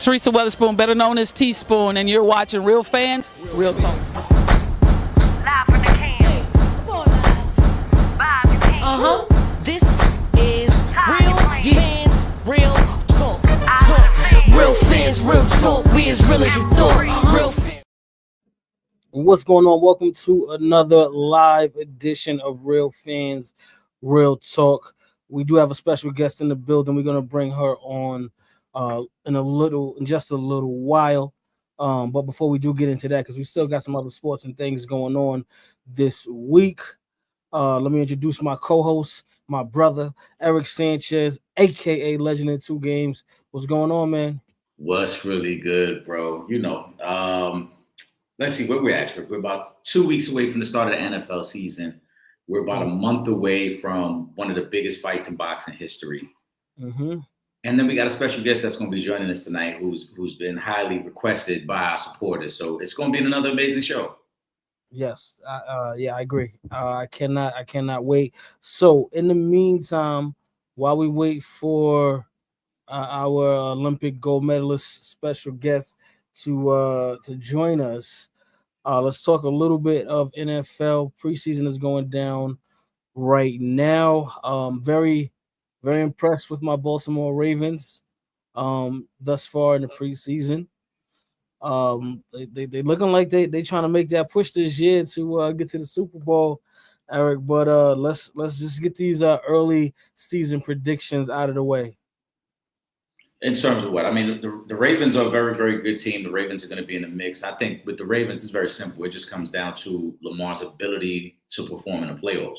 Teresa Weatherspoon, better known as Teaspoon, and you're watching Real Fans, Real Talk. Live from the can. Vibe, you can. This is Real Fans, Real Talk. Real fans, real talk. We as real as you thought. Real fans. What's going on? Welcome to another live edition of Real Fans, Real Talk. We do have a special guest in the building. We're going to bring her on in just a little while. But before we do get into that, because we still got some other sports and things going on this week, let me introduce my co-host, my brother, Eric Sanchez, aka Legend in Two Games. What's going on, man? What's really good, bro? Let's see where we're at, Trip. We're about 2 weeks away from the start of the NFL season. We're about a month away from one of the biggest fights in boxing history. Mm-hmm. And then we got a special guest that's going to be joining us tonight who's been highly requested by our supporters. So it's going to be another amazing show. Yes, I agree. I cannot wait. So in the meantime, while we wait for our Olympic gold medalist special guest to join us, let's talk a little bit of NFL. Preseason is going down right now. Very, very impressed with my Baltimore Ravens thus far in the preseason. They looking like they trying to make that push this year to get to the Super Bowl, Eric. But let's just get these early season predictions out of the way. In terms of what? I mean, the Ravens are a very, very good team. The Ravens are going to be in the mix. I think with the Ravens, it's very simple. It just comes down to Lamar's ability to perform in the playoffs.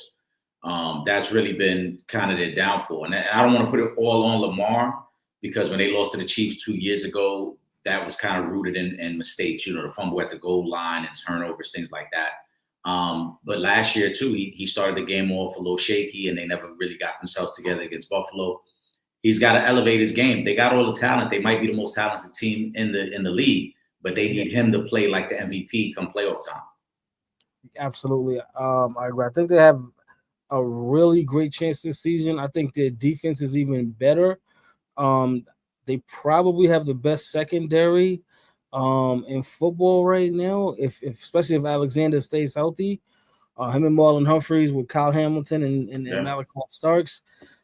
That's really been kind of their downfall. And I don't want to put it all on Lamar because when they lost to the Chiefs 2 years ago, that was kind of rooted in mistakes, the fumble at the goal line and turnovers, things like that. But last year, too, he started the game off a little shaky and they never really got themselves together against Buffalo. He's got to elevate his game. They got all the talent. They might be the most talented team in the league, but they need him to play like the MVP come playoff time. Absolutely. I agree. I think they have a really great chance this season. I think their defense is even better. They probably have the best secondary in football right now, especially if Alexander stays healthy. Him and Marlon Humphreys with Kyle Hamilton and Malachi Starks.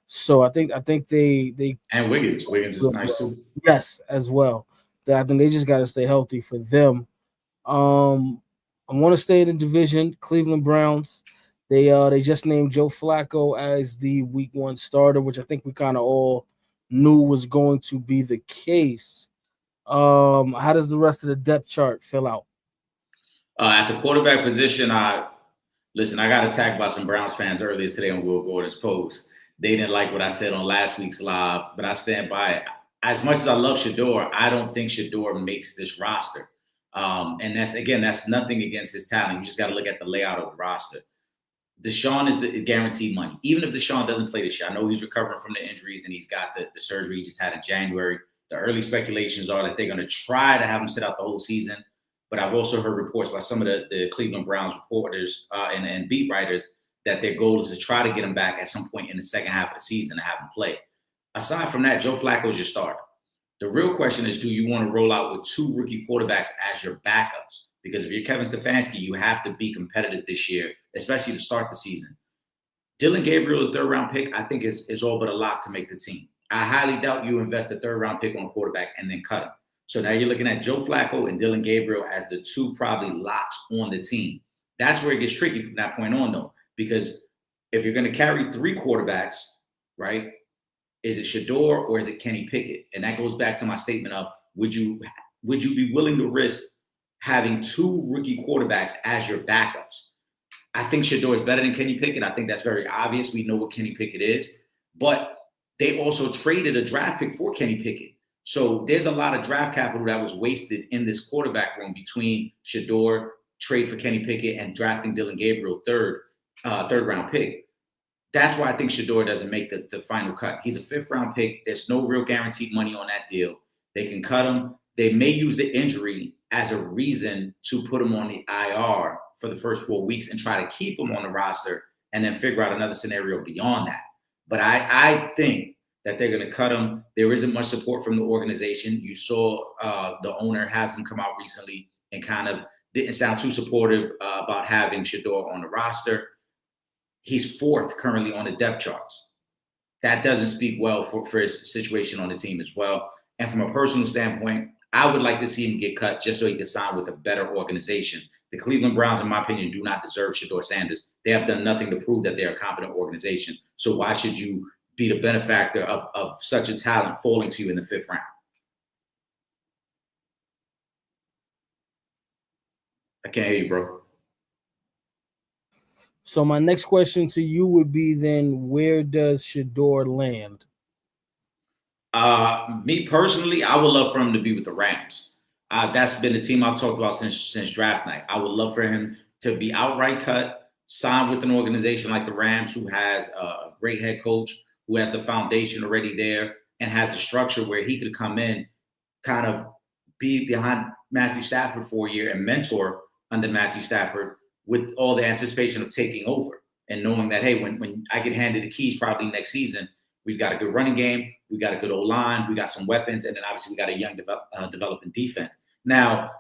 So I think they and Wiggins is nice too. Yes, as well. I think they just got to stay healthy for them. I want to stay in the division. Cleveland Browns. They just named Joe Flacco as the Week 1 starter, which I think we kind of all knew was going to be the case. How does the rest of the depth chart fill out? At the quarterback position, I got attacked by some Browns fans earlier today on Will Gordon's post. They didn't like what I said on last week's live, but I stand by it. As much as I love Shedeur, I don't think Shedeur makes this roster. And that's nothing against his talent. You just got to look at the layout of the roster. Deshaun is the guaranteed money. Even if Deshaun doesn't play this year, I know he's recovering from the injuries and he's got the surgery he just had in January. The early speculations are that they're going to try to have him sit out the whole season. But I've also heard reports by some of the Cleveland Browns reporters and beat writers that their goal is to try to get him back at some point in the second half of the season to have him play. Aside from that, Joe Flacco is your starter. The real question is, do you want to roll out with two rookie quarterbacks as your backups? Because if you're Kevin Stefanski, you have to be competitive this year, especially to start the season. Dylan Gabriel, the third-round pick, I think is all but a lock to make the team. I highly doubt you invest a third-round pick on a quarterback and then cut him. So now you're looking at Joe Flacco and Dylan Gabriel as the two probably locks on the team. That's where it gets tricky from that point on, though, because if you're going to carry three quarterbacks, right, is it Shedeur or is it Kenny Pickett? And that goes back to my statement of would you be willing to risk having two rookie quarterbacks as your backups? I think Shedeur is better than Kenny Pickett. I think that's very obvious. We know what Kenny Pickett is. But they also traded a draft pick for Kenny Pickett. So there's a lot of draft capital that was wasted in this quarterback room between Shedeur, trade for Kenny Pickett, and drafting Dylan Gabriel, third round pick. That's why I think Shedeur doesn't make the final cut. He's a fifth round pick. There's no real guaranteed money on that deal. They can cut him. They may use the injury as a reason to put him on the IR for the first 4 weeks and try to keep him on the roster and then figure out another scenario beyond that. But I think that they're going to cut him. There isn't much support from the organization. You saw the owner has him come out recently and kind of didn't sound too supportive about having Shedeur on the roster. He's 4th currently on the depth charts. That doesn't speak well for his situation on the team as well. And from a personal standpoint, I would like to see him get cut just so he can sign with a better organization. The Cleveland Browns, in my opinion, do not deserve Shedeur Sanders. They have done nothing to prove that they're a competent organization. So why should you be the benefactor of such a talent falling to you in the 5th round? I can't hear you, bro. So my next question to you would be then, where does Shedeur land? Me personally, I would love for him to be with the Rams. That's been the team I've talked about since draft night. I would love for him to be outright cut, sign with an organization like the Rams, who has a great head coach, who has the foundation already there, and has the structure where he could come in, kind of be behind Matthew Stafford for a year and mentor under Matthew Stafford, with all the anticipation of taking over and knowing that, hey, when I get handed the keys probably next season, we've got a good running game, we got a good O-line, we got some weapons, and then obviously we got a young developing defense. Now,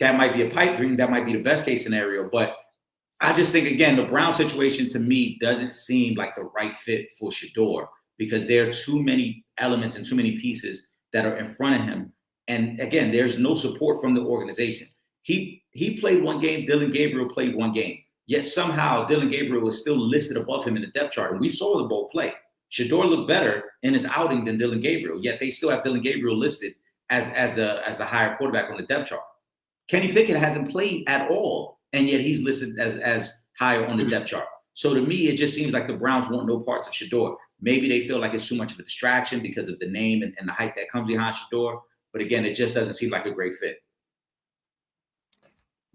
that might be a pipe dream, that might be the best case scenario, but I just think, again, the Brown situation to me doesn't seem like the right fit for Shedeur, because there are too many elements and too many pieces that are in front of him. And again, there's no support from the organization. He played one game, Dylan Gabriel played one game, yet somehow Dylan Gabriel was still listed above him in the depth chart. And we saw them both play. Shedeur looked better in his outing than Dylan Gabriel, yet they still have Dylan Gabriel listed as a higher quarterback on the depth chart. Kenny Pickett hasn't played at all, and yet he's listed as higher on the depth chart. So to me, it just seems like the Browns want no parts of Shedeur. Maybe they feel like it's too much of a distraction because of the name and the hype that comes behind Shedeur. But again, it just doesn't seem like a great fit.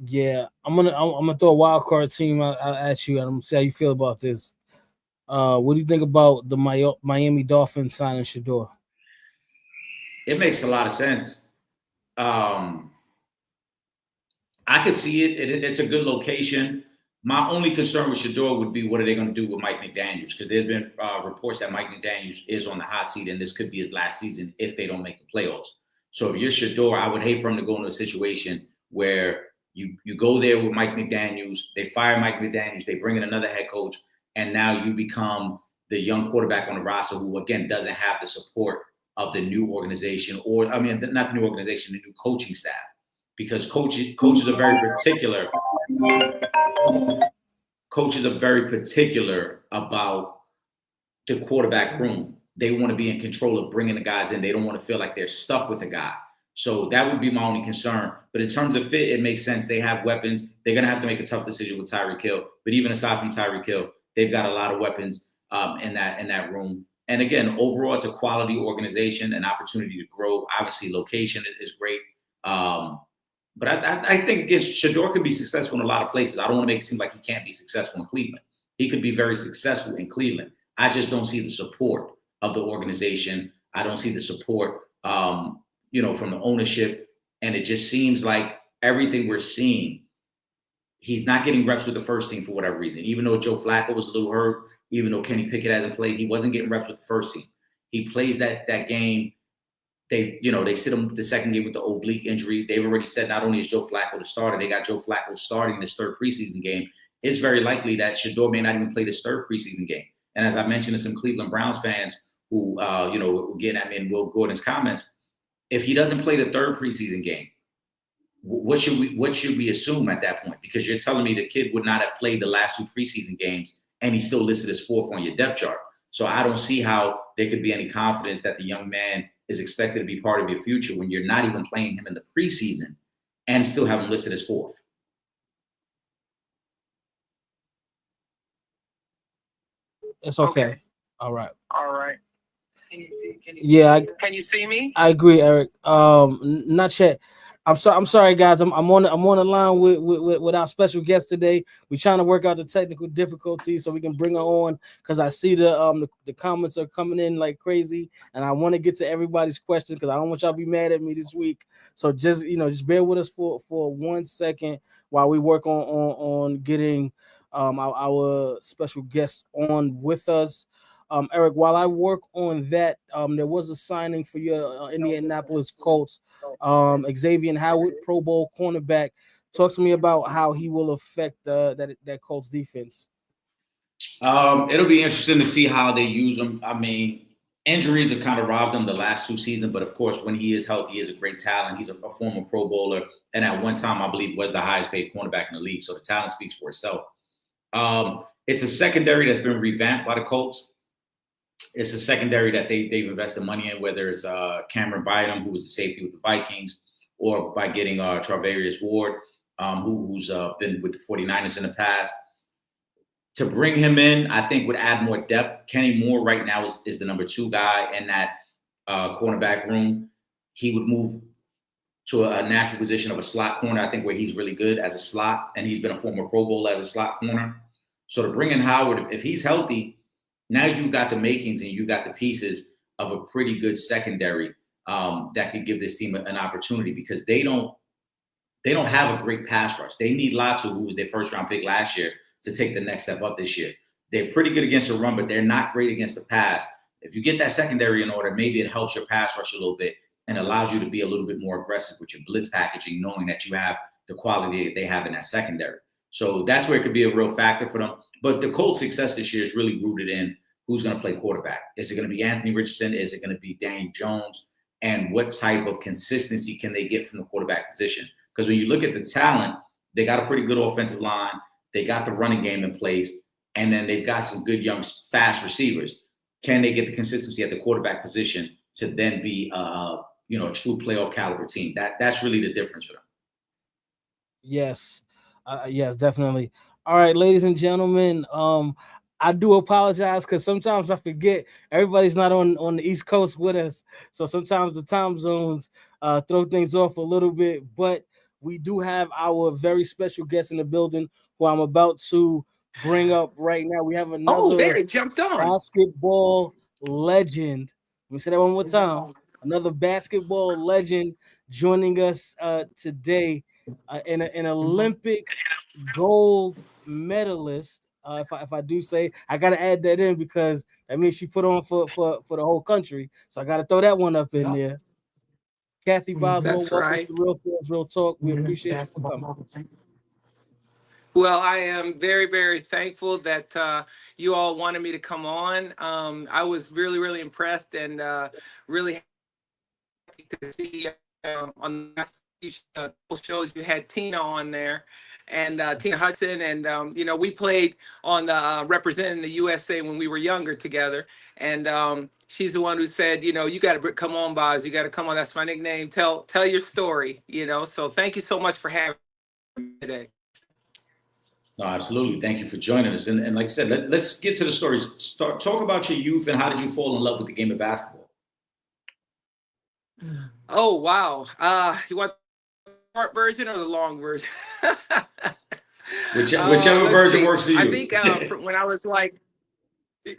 Yeah, I'm gonna throw a wild card team at you, and I'm gonna see how you feel about this. What do you think about the Miami Dolphins signing Shedeur? It makes a lot of sense. I could see it. It's a good location. My only concern with Shedeur would be, what are they going to do with Mike McDaniels? Because there's been reports that Mike McDaniels is on the hot seat, and this could be his last season if they don't make the playoffs. So if you're Shedeur, I would hate for him to go into a situation where you go there with Mike McDaniels, they fire Mike McDaniels, they bring in another head coach, and now you become the young quarterback on the roster who, again, doesn't have the support of the new organization, or, I mean, not the new organization, the new coaching staff. Because coaches are very particular. Coaches are very particular about the quarterback room. They want to be in control of bringing the guys in. They don't want to feel like they're stuck with a guy. So that would be my only concern. But in terms of fit, it makes sense. They have weapons. They're going to have to make a tough decision with Tyreek Hill. But even aside from Tyreek Hill, they've got a lot of weapons in that room. And again, overall, it's a quality organization, an opportunity to grow. Obviously, location is great. But I think, again, Shedeur could be successful in a lot of places. I don't want to make it seem like he can't be successful in Cleveland. He could be very successful in Cleveland. I just don't see the support of the organization. I don't see the support, from the ownership. And it just seems like everything we're seeing, he's not getting reps with the first team for whatever reason. Even though Joe Flacco was a little hurt, even though Kenny Pickett hasn't played, he wasn't getting reps with the first team. He plays that game. They sit him the second game with the oblique injury. They've already said not only is Joe Flacco the starter, they got Joe Flacco starting this third preseason game. It's very likely that Shedeur may not even play this third preseason game. And as I mentioned to some Cleveland Browns fans who, were getting at me in Will Gordon's comments, if he doesn't play the third preseason game, what should we assume at that point? Because you're telling me the kid would not have played the last two preseason games, and he's still listed as 4th on your depth chart. So I don't see how there could be any confidence that the young man is expected to be part of your future when you're not even playing him in the preseason and still have him listed as 4th. It's okay. All right. Can you see? Can you see me? I agree, Eric. Not yet. I'm sorry, guys. I'm on the line with our special guest today. We're trying to work out the technical difficulties so we can bring her on, because I see the comments are coming in like crazy, and I want to get to everybody's questions because I don't want y'all to be mad at me this week. So just bear with us for 1 second while we work on getting our special guest on with us. Eric, while I work on that, there was a signing for your Indianapolis Colts, Xavier Howard, Pro Bowl cornerback. Talk to me about how he will affect that Colts defense. It'll be interesting to see how they use him. I mean, injuries have kind of robbed him the last 2 seasons, but of course, when he is healthy, he is a great talent. He's a former Pro Bowler, and at one time, I believe, was the highest paid cornerback in the league. So the talent speaks for itself. It's a secondary that's been revamped by the Colts. It's a secondary that they've invested money in, whether it's Cameron Bynum, who was the safety with the Vikings, or by getting Travarius Ward, who's been with the 49ers in the past. To bring him in, I think would add more depth. Kenny Moore right now is the number 2 guy in that cornerback room. He would move to a natural position of a slot corner, I think, where he's really good as a slot, and he's been a former Pro Bowler as a slot corner. So to bring in Howard, if he's healthy, now you've got the makings and you got the pieces of a pretty good secondary that could give this team an opportunity, because they don't have a great pass rush. They need Latu, who was their first round pick last year, to take the next step up this year. They're pretty good against the run, but they're not great against the pass. If you get that secondary in order, maybe it helps your pass rush a little bit and allows you to be a little bit more aggressive with your blitz packaging, knowing that you have the quality that they have in that secondary. So that's where it could be a real factor for them. But the Colts' success this year is really rooted in who's going to play quarterback. Is it going to be Anthony Richardson? Is it going to be Daniel Jones? And what type of consistency can they get from the quarterback position? Because when you look at the talent, they got a pretty good offensive line. They got the running game in place, and then they've got some good young, fast receivers. Can they get the consistency at the quarterback position to then be, a true playoff caliber team? That's really the difference for them. Yes, yes, definitely. All right, ladies and gentlemen, I do apologize because sometimes I forget everybody's not on the East Coast with us, so sometimes the time zones throw things off a little bit, but we do have our very special guest in the building who I'm about to bring up right now. We have another there it jumped on. basketball legend. Let me say that one more time. Another basketball legend joining us today, an Olympic gold medalist. If I do say, I gotta add that in because that means she put on for the whole country. So I gotta throw that one up in there. Cathy Boswell, That's welcome right. to Real Fans, Real Talk. We appreciate you coming. Well, I am very, very thankful that you all wanted me to come on. I was really, really impressed and really happy to see on the last shows you had Tina on there, and Tina Hudson, and we played on the representing the USA when we were younger together, and she's the one who said, you got to come on, Boz, you got to come on. That's my nickname. Tell your story, So thank you so much for having me today. No, absolutely. Thank you for joining us. And like I said, let's get to the stories. Talk about your youth and how did you fall in love with the game of basketball? Oh, wow. You want the short version or the long version? Whichever version works for you. I think when I was like,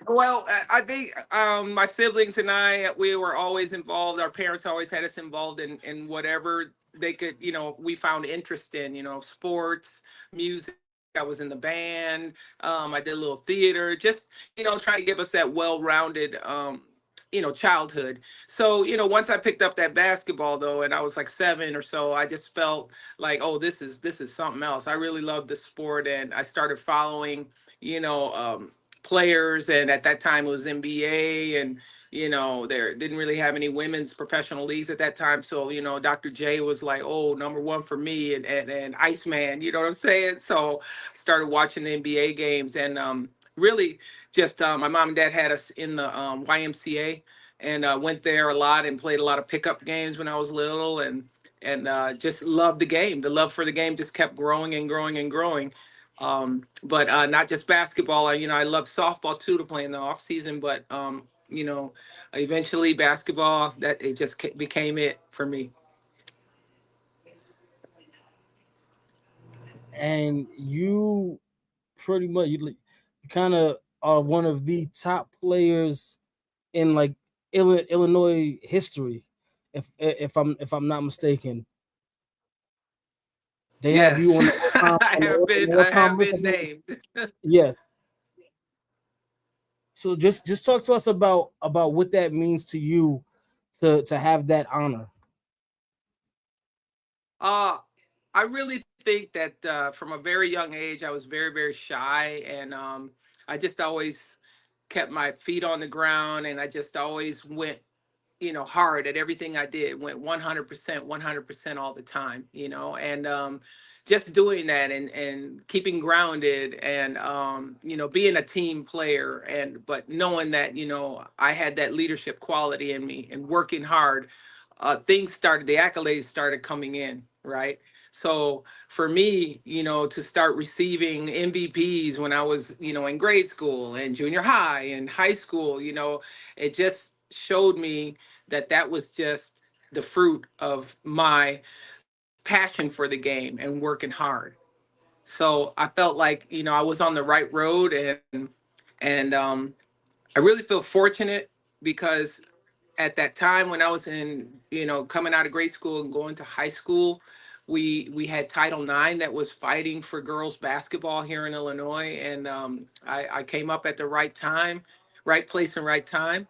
well, I think my siblings and I, we were always involved. Our parents always had us involved in whatever they could, we found interest in, sports, music. I was in the band. I did a little theater, just, trying to give us that well-rounded, childhood. So, once I picked up that basketball though, and I was like 7 or so, I just felt like, oh, this is something else. I really love the sport. And I started following, players. And at that time it was NBA, and, there didn't really have any women's professional leagues at that time. So, Dr. J was like, oh, number 1 for me, and Iceman, you know what I'm saying? So I started watching the NBA games, and really just my mom and dad had us in the YMCA, and went there a lot and played a lot of pickup games when I was little, and just loved the game. The love for the game just kept growing and growing and growing. But not just basketball. I loved softball too, to play in the off season, but eventually basketball, that it just became it for me. And you pretty much you kind of are one of the top players in like Illinois history, if I'm not mistaken. They Yes. have you on the I have been named. Yes. So just talk to us about what that means to you to have that honor. I really think that from a very young age, I was very, very shy, and I just always kept my feet on the ground, and I just always went, hard at everything I did, went 100%, 100% all the time, and just doing that and keeping grounded and, being a team player but knowing that, I had that leadership quality in me and working hard, the accolades started coming in, right? So for me, to start receiving MVPs when I was, in grade school and junior high and high school, it just showed me that was just the fruit of my passion for the game and working hard. So I felt like, I was on the right road, and I really feel fortunate because at that time when I was in, coming out of grade school and going to high school, we had Title IX that was fighting for girls basketball here in Illinois, and I came up at the right time, right place and right time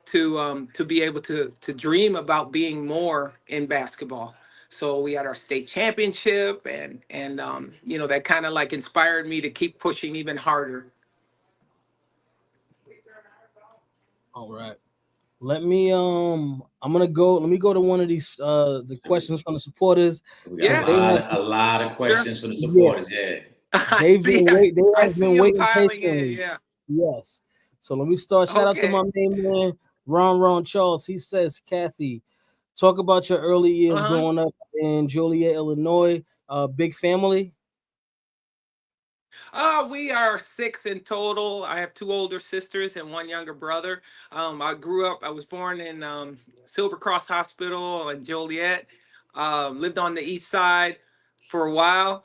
to be able to dream about being more in basketball. So we had our state championship, and that kind of like inspired me to keep pushing even harder. All right. Let me go to one of these the questions from the supporters. We got Yeah, a lot of sure. questions from the Yeah, supporters. Yeah. they I have been see them waiting piling in. patiently. Yeah. Yes. So let me start. Shout out to my Okay. main man, Ron Charles. He says, Cathy, talk about your early years Uh-huh. growing up in Joliet, Illinois. Big family. We are six in total. I have two older sisters and one younger brother. I was born in Silver Cross Hospital in Joliet. Lived on the east side for a while.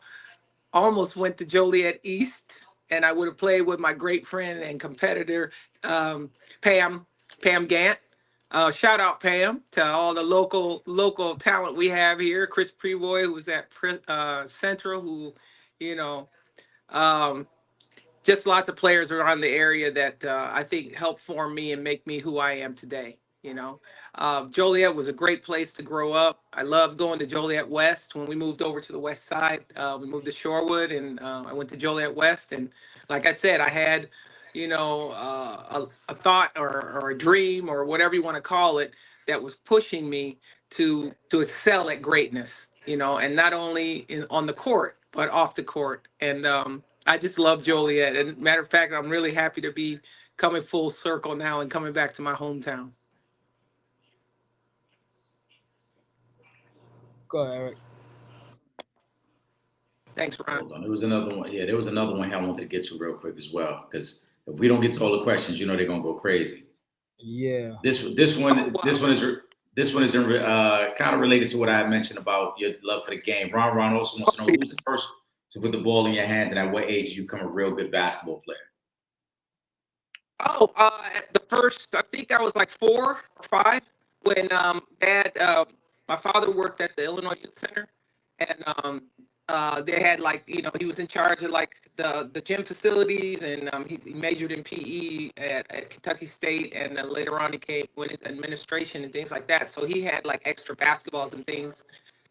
Almost went to Joliet East, and I would have played with my great friend and competitor, um, Pam Gant. Shout out Pam to all the local talent we have here. Chris Prevoy, who was at Central, who, you know, um, just lots of players around the area that I think helped form me and make me who I am today. Joliet was a great place to grow up. I loved going to Joliet West. When we moved over to the west side, we moved to Shorewood, and I went to Joliet West. And like I said, I had, a thought or a dream or whatever you want to call it that was pushing me to excel at greatness. And not only on the court but off the court. And I just love Joliet. And matter of fact, I'm really happy to be coming full circle now and coming back to my hometown. Go ahead, Eric. Thanks, Ron. Hold on. There was another one. Yeah, there was another one here I wanted to get to real quick as well. Because if we don't get to all the questions, they're gonna go crazy. Yeah. This one wow. this one is kind of related to what I had mentioned about your love for the game. Ron also wants to know who's the first to put the ball in your hands, and at what age did you become a real good basketball player? Oh, at the first, I think I was like 4 or 5 when my father worked at the Illinois Youth Center, and they had like he was in charge of like the gym facilities, and he majored in PE at Kentucky State, and later on went into administration and things like that. So he had like extra basketballs and things,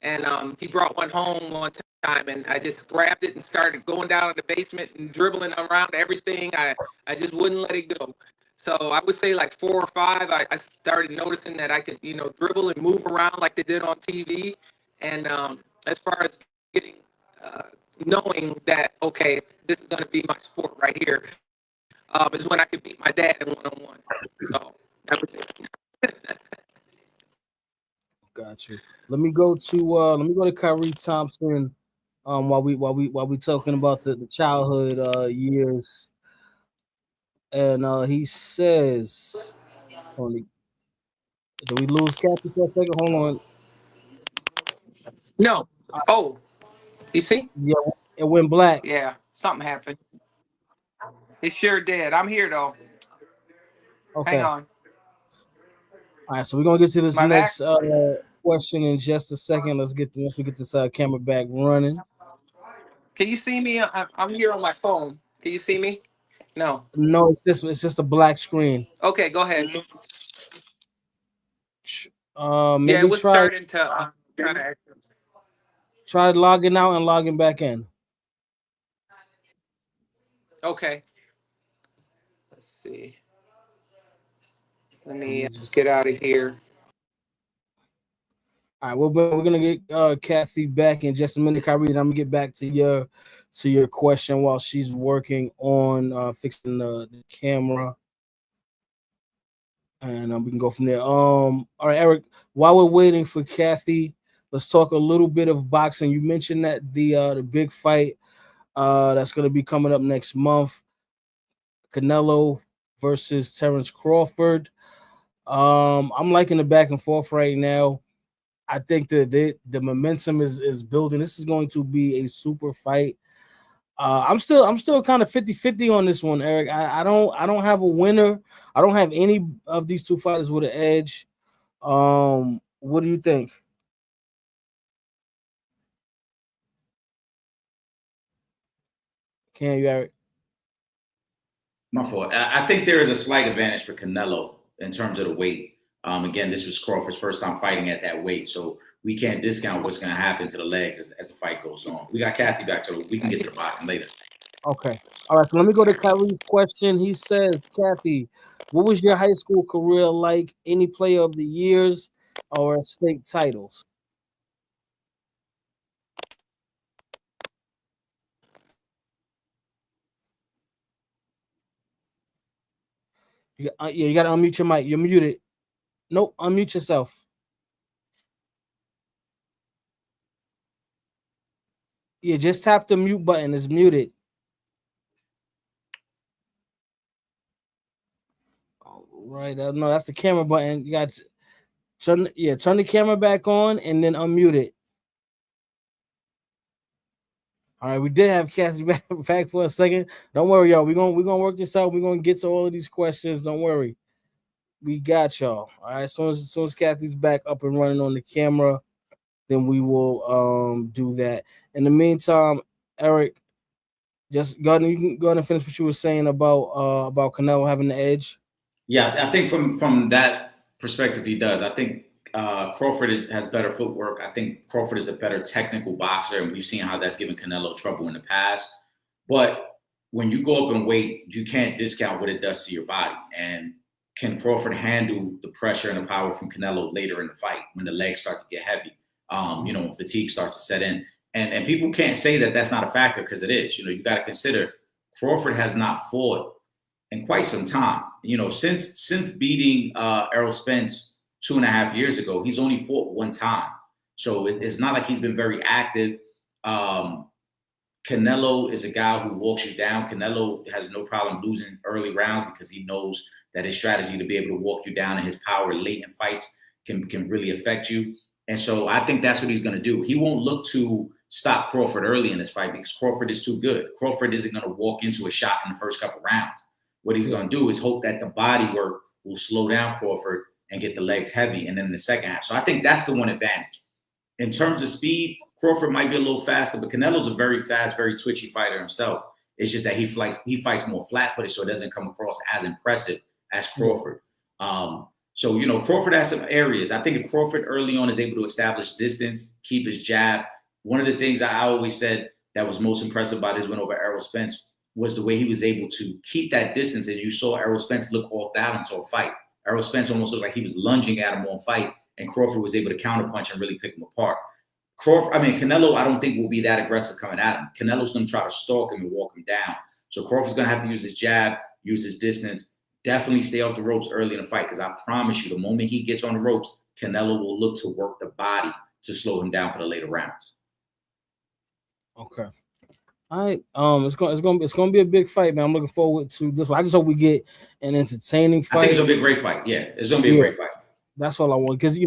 and he brought one home one time, and I just grabbed it and started going down in the basement and dribbling around everything. I just wouldn't let it go. So I would say like 4 or 5, I started noticing that I could, dribble and move around like they did on TV. And as far as getting, uh, knowing that, okay, this is going to be my sport right here, is when I could beat my dad in one-on-one. So that was it. Got you. Let me go to Kyrie Thompson. While we talking about the childhood years, and he says, did we lose Kathy for a second? Hold on. No. Oh, you see? Yeah, it went black. Yeah, something happened. It sure did. I'm here though. Hang Okay. on. All right, so we're gonna get to this My back. next question in just a second. Once we get this camera back running. Can you see me? I'm here on my phone. Can you see me No. No, it's just a black screen. Okay, go ahead. Maybe Yeah, it was starting to try logging out and logging back in. Okay. Let's see. Let me just get out of here. All right, we're gonna get Cathy back in just a minute, Kyrie, and I'm gonna get back to your question while she's working on fixing the camera, and we can go from there. All right, Eric. While we're waiting for Cathy, let's talk a little bit of boxing. You mentioned that the big fight that's gonna be coming up next month, Canelo versus Terrence Crawford. I'm liking the back and forth right now. I think the momentum is building. This is going to be a super fight. I'm still kind of 50-50 on this one, Eric. I don't have a winner. I don't have any of these two fighters with an edge. What do you think? Can you, Eric? My fault. I think there is a slight advantage for Canelo in terms of the weight. Again, this was Crawford's first time fighting at that weight, so we can't discount what's going to happen to the legs as the fight goes on. We got Cathy back, so we can get to the boxing later. Okay. All right, so let me go to Kyrie's question. He says, Cathy, what was your high school career like? Any player of the years or state titles? You got to unmute your mic. You're muted. Nope, unmute yourself. Yeah, just tap the mute button. It's muted. All right. No, that's the camera button. You got to turn the camera back on and then unmute it. All right, we did have Cathy back for a second. Don't worry, y'all. We're gonna work this out. We're gonna get to all of these questions. Don't worry. We got y'all. All right. As soon as Cathy's back up and running on the camera, then we will do that. In the meantime, Eric, just go ahead and you can go ahead and finish what you were saying about Canelo having the edge. Yeah, I think from that perspective, he does. I think Crawford has better footwork. I think Crawford is the better technical boxer, and we've seen how that's given Canelo trouble in the past. But when you go up in weight, you can't discount what it does to your body. And can Crawford handle the pressure and the power from Canelo later in the fight when the legs start to get heavy? When fatigue starts to set in. And people can't say that that's not a factor because it is. You got to consider Crawford has not fought in quite some time. Since beating Errol Spence 2.5 years ago, he's only fought one time. So it's not like he's been very active. Canelo is a guy who walks you down. Canelo has no problem losing early rounds because he knows that his strategy to be able to walk you down and his power late in fights can really affect you. And so I think that's what he's going to do. He won't look to stop Crawford early in this fight because Crawford is too good. Crawford isn't going to walk into a shot in the first couple rounds. What he's going to do is hope that the body work will slow down Crawford and get the legs heavy, and then in the second half. So I think that's the one advantage. In terms of speed, Crawford might be a little faster, but Canelo's a very fast, very twitchy fighter himself. It's just that he fights more flat-footed, so it doesn't come across as impressive as Crawford. So, Crawford has some areas. I think if Crawford early on is able to establish distance, keep his jab, one of the things I always said that was most impressive about his win over Errol Spence was the way he was able to keep that distance. And you saw Errol Spence look off balance all fight. Errol Spence almost looked like he was lunging at him on fight, and Crawford was able to counterpunch and really pick him apart. Canelo, I don't think will be that aggressive coming at him. Canelo's going to try to stalk him and walk him down. So Crawford's going to have to use his jab, use his distance. Definitely stay off the ropes early in the fight because I promise you, the moment he gets on the ropes, Canelo will look to work the body to slow him down for the later rounds. Okay. All right. It's gonna be a big fight, man. I'm looking forward to this one. I just hope we get an entertaining fight. I think it's gonna be a great fight. Yeah, it's gonna be a great fight. That's all I want because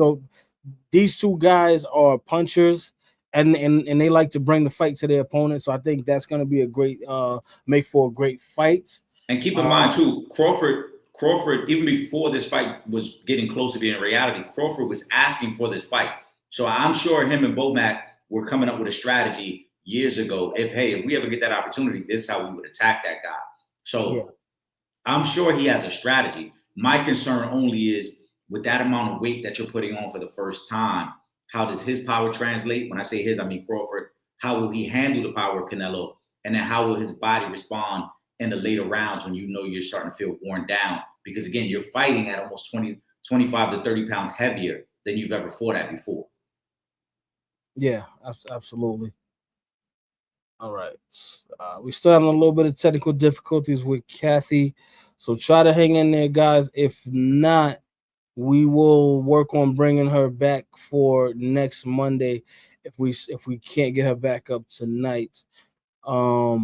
these two guys are punchers and they like to bring the fight to their opponent. So I think that's gonna be a great make for a great fight. And keep in mind too, Crawford, even before this fight was getting close to being a reality, Crawford was asking for this fight. So I'm sure him and Bomac were coming up with a strategy years ago. If we ever get that opportunity, this is how we would attack that guy. So I'm sure he has a strategy. My concern only is with that amount of weight that you're putting on for the first time, how does his power translate? When I say his, I mean Crawford. How will he handle the power of Canelo? And then how will his body respond in the later rounds when you know you're starting to feel worn down? Because again, you're fighting at almost 25 to 30 pounds heavier than you've ever fought at before. Yeah, absolutely. All right. We still having a little bit of technical difficulties with Cathy. So try to hang in there, guys. If not, we will work on bringing her back for next Monday if we can't get her back up tonight. I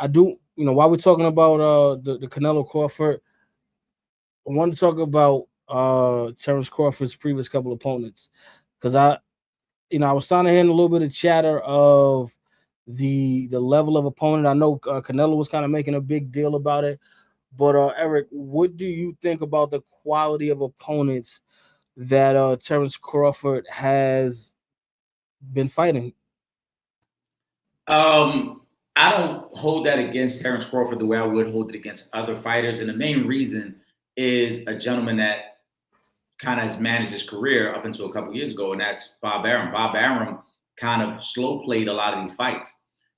do, while we're talking about the Canelo Crawford, I want to talk about Terence Crawford's previous couple opponents, because I was starting to hear a little bit of chatter of the level of opponent. I know Canelo was kind of making a big deal about it, but Eric, what do you think about the quality of opponents that Terence Crawford has been fighting? I don't hold that against Terence Crawford the way I would hold it against other fighters. And the main reason is a gentleman that kind of has managed his career up until a couple years ago, and that's Bob Arum. Bob Arum kind of slow played a lot of these fights.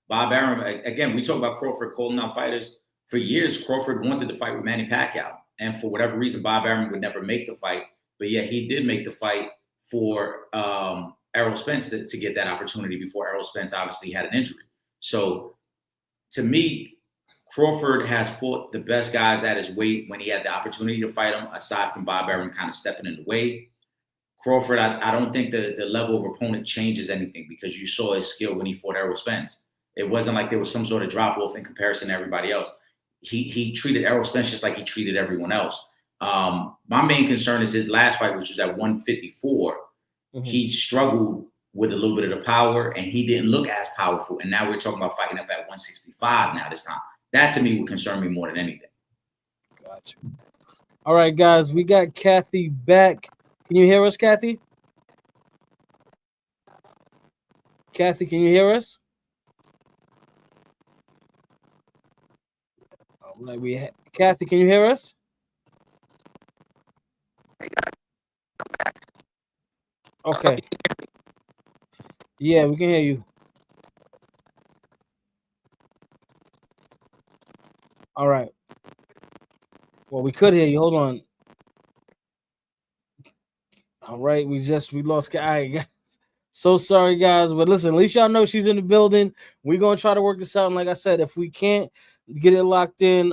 Bob Arum, again, we talk about Crawford calling out fighters. For years, Crawford wanted to fight with Manny Pacquiao. And for whatever reason, Bob Arum would never make the fight. But yeah, he did make the fight for Errol Spence to get that opportunity before Errol Spence obviously had an injury. So to me, Crawford has fought the best guys at his weight when he had the opportunity to fight them, aside from Bob Arum kind of stepping in the way. Crawford, I don't think the level of opponent changes anything, because you saw his skill when he fought Errol Spence. It wasn't like there was some sort of drop-off in comparison to everybody else. He treated Errol Spence just like he treated everyone else. My main concern is his last fight, which was at 154. Mm-hmm. He struggled with a little bit of the power, and he didn't look as powerful. And now we're talking about fighting up at 165 now this time. That to me would concern me more than anything. Gotcha. All right, guys, we got Cathy back. Can you hear us, Cathy? Cathy, can you hear us? All right, Cathy, can you hear us? Okay. Yeah, we can hear you. All right. Well, we could hear you. Hold on. All right, we lost. All right, guys. So sorry, guys. But listen, at least y'all know she's in the building. We're gonna try to work this out. And like I said, if we can't get it locked in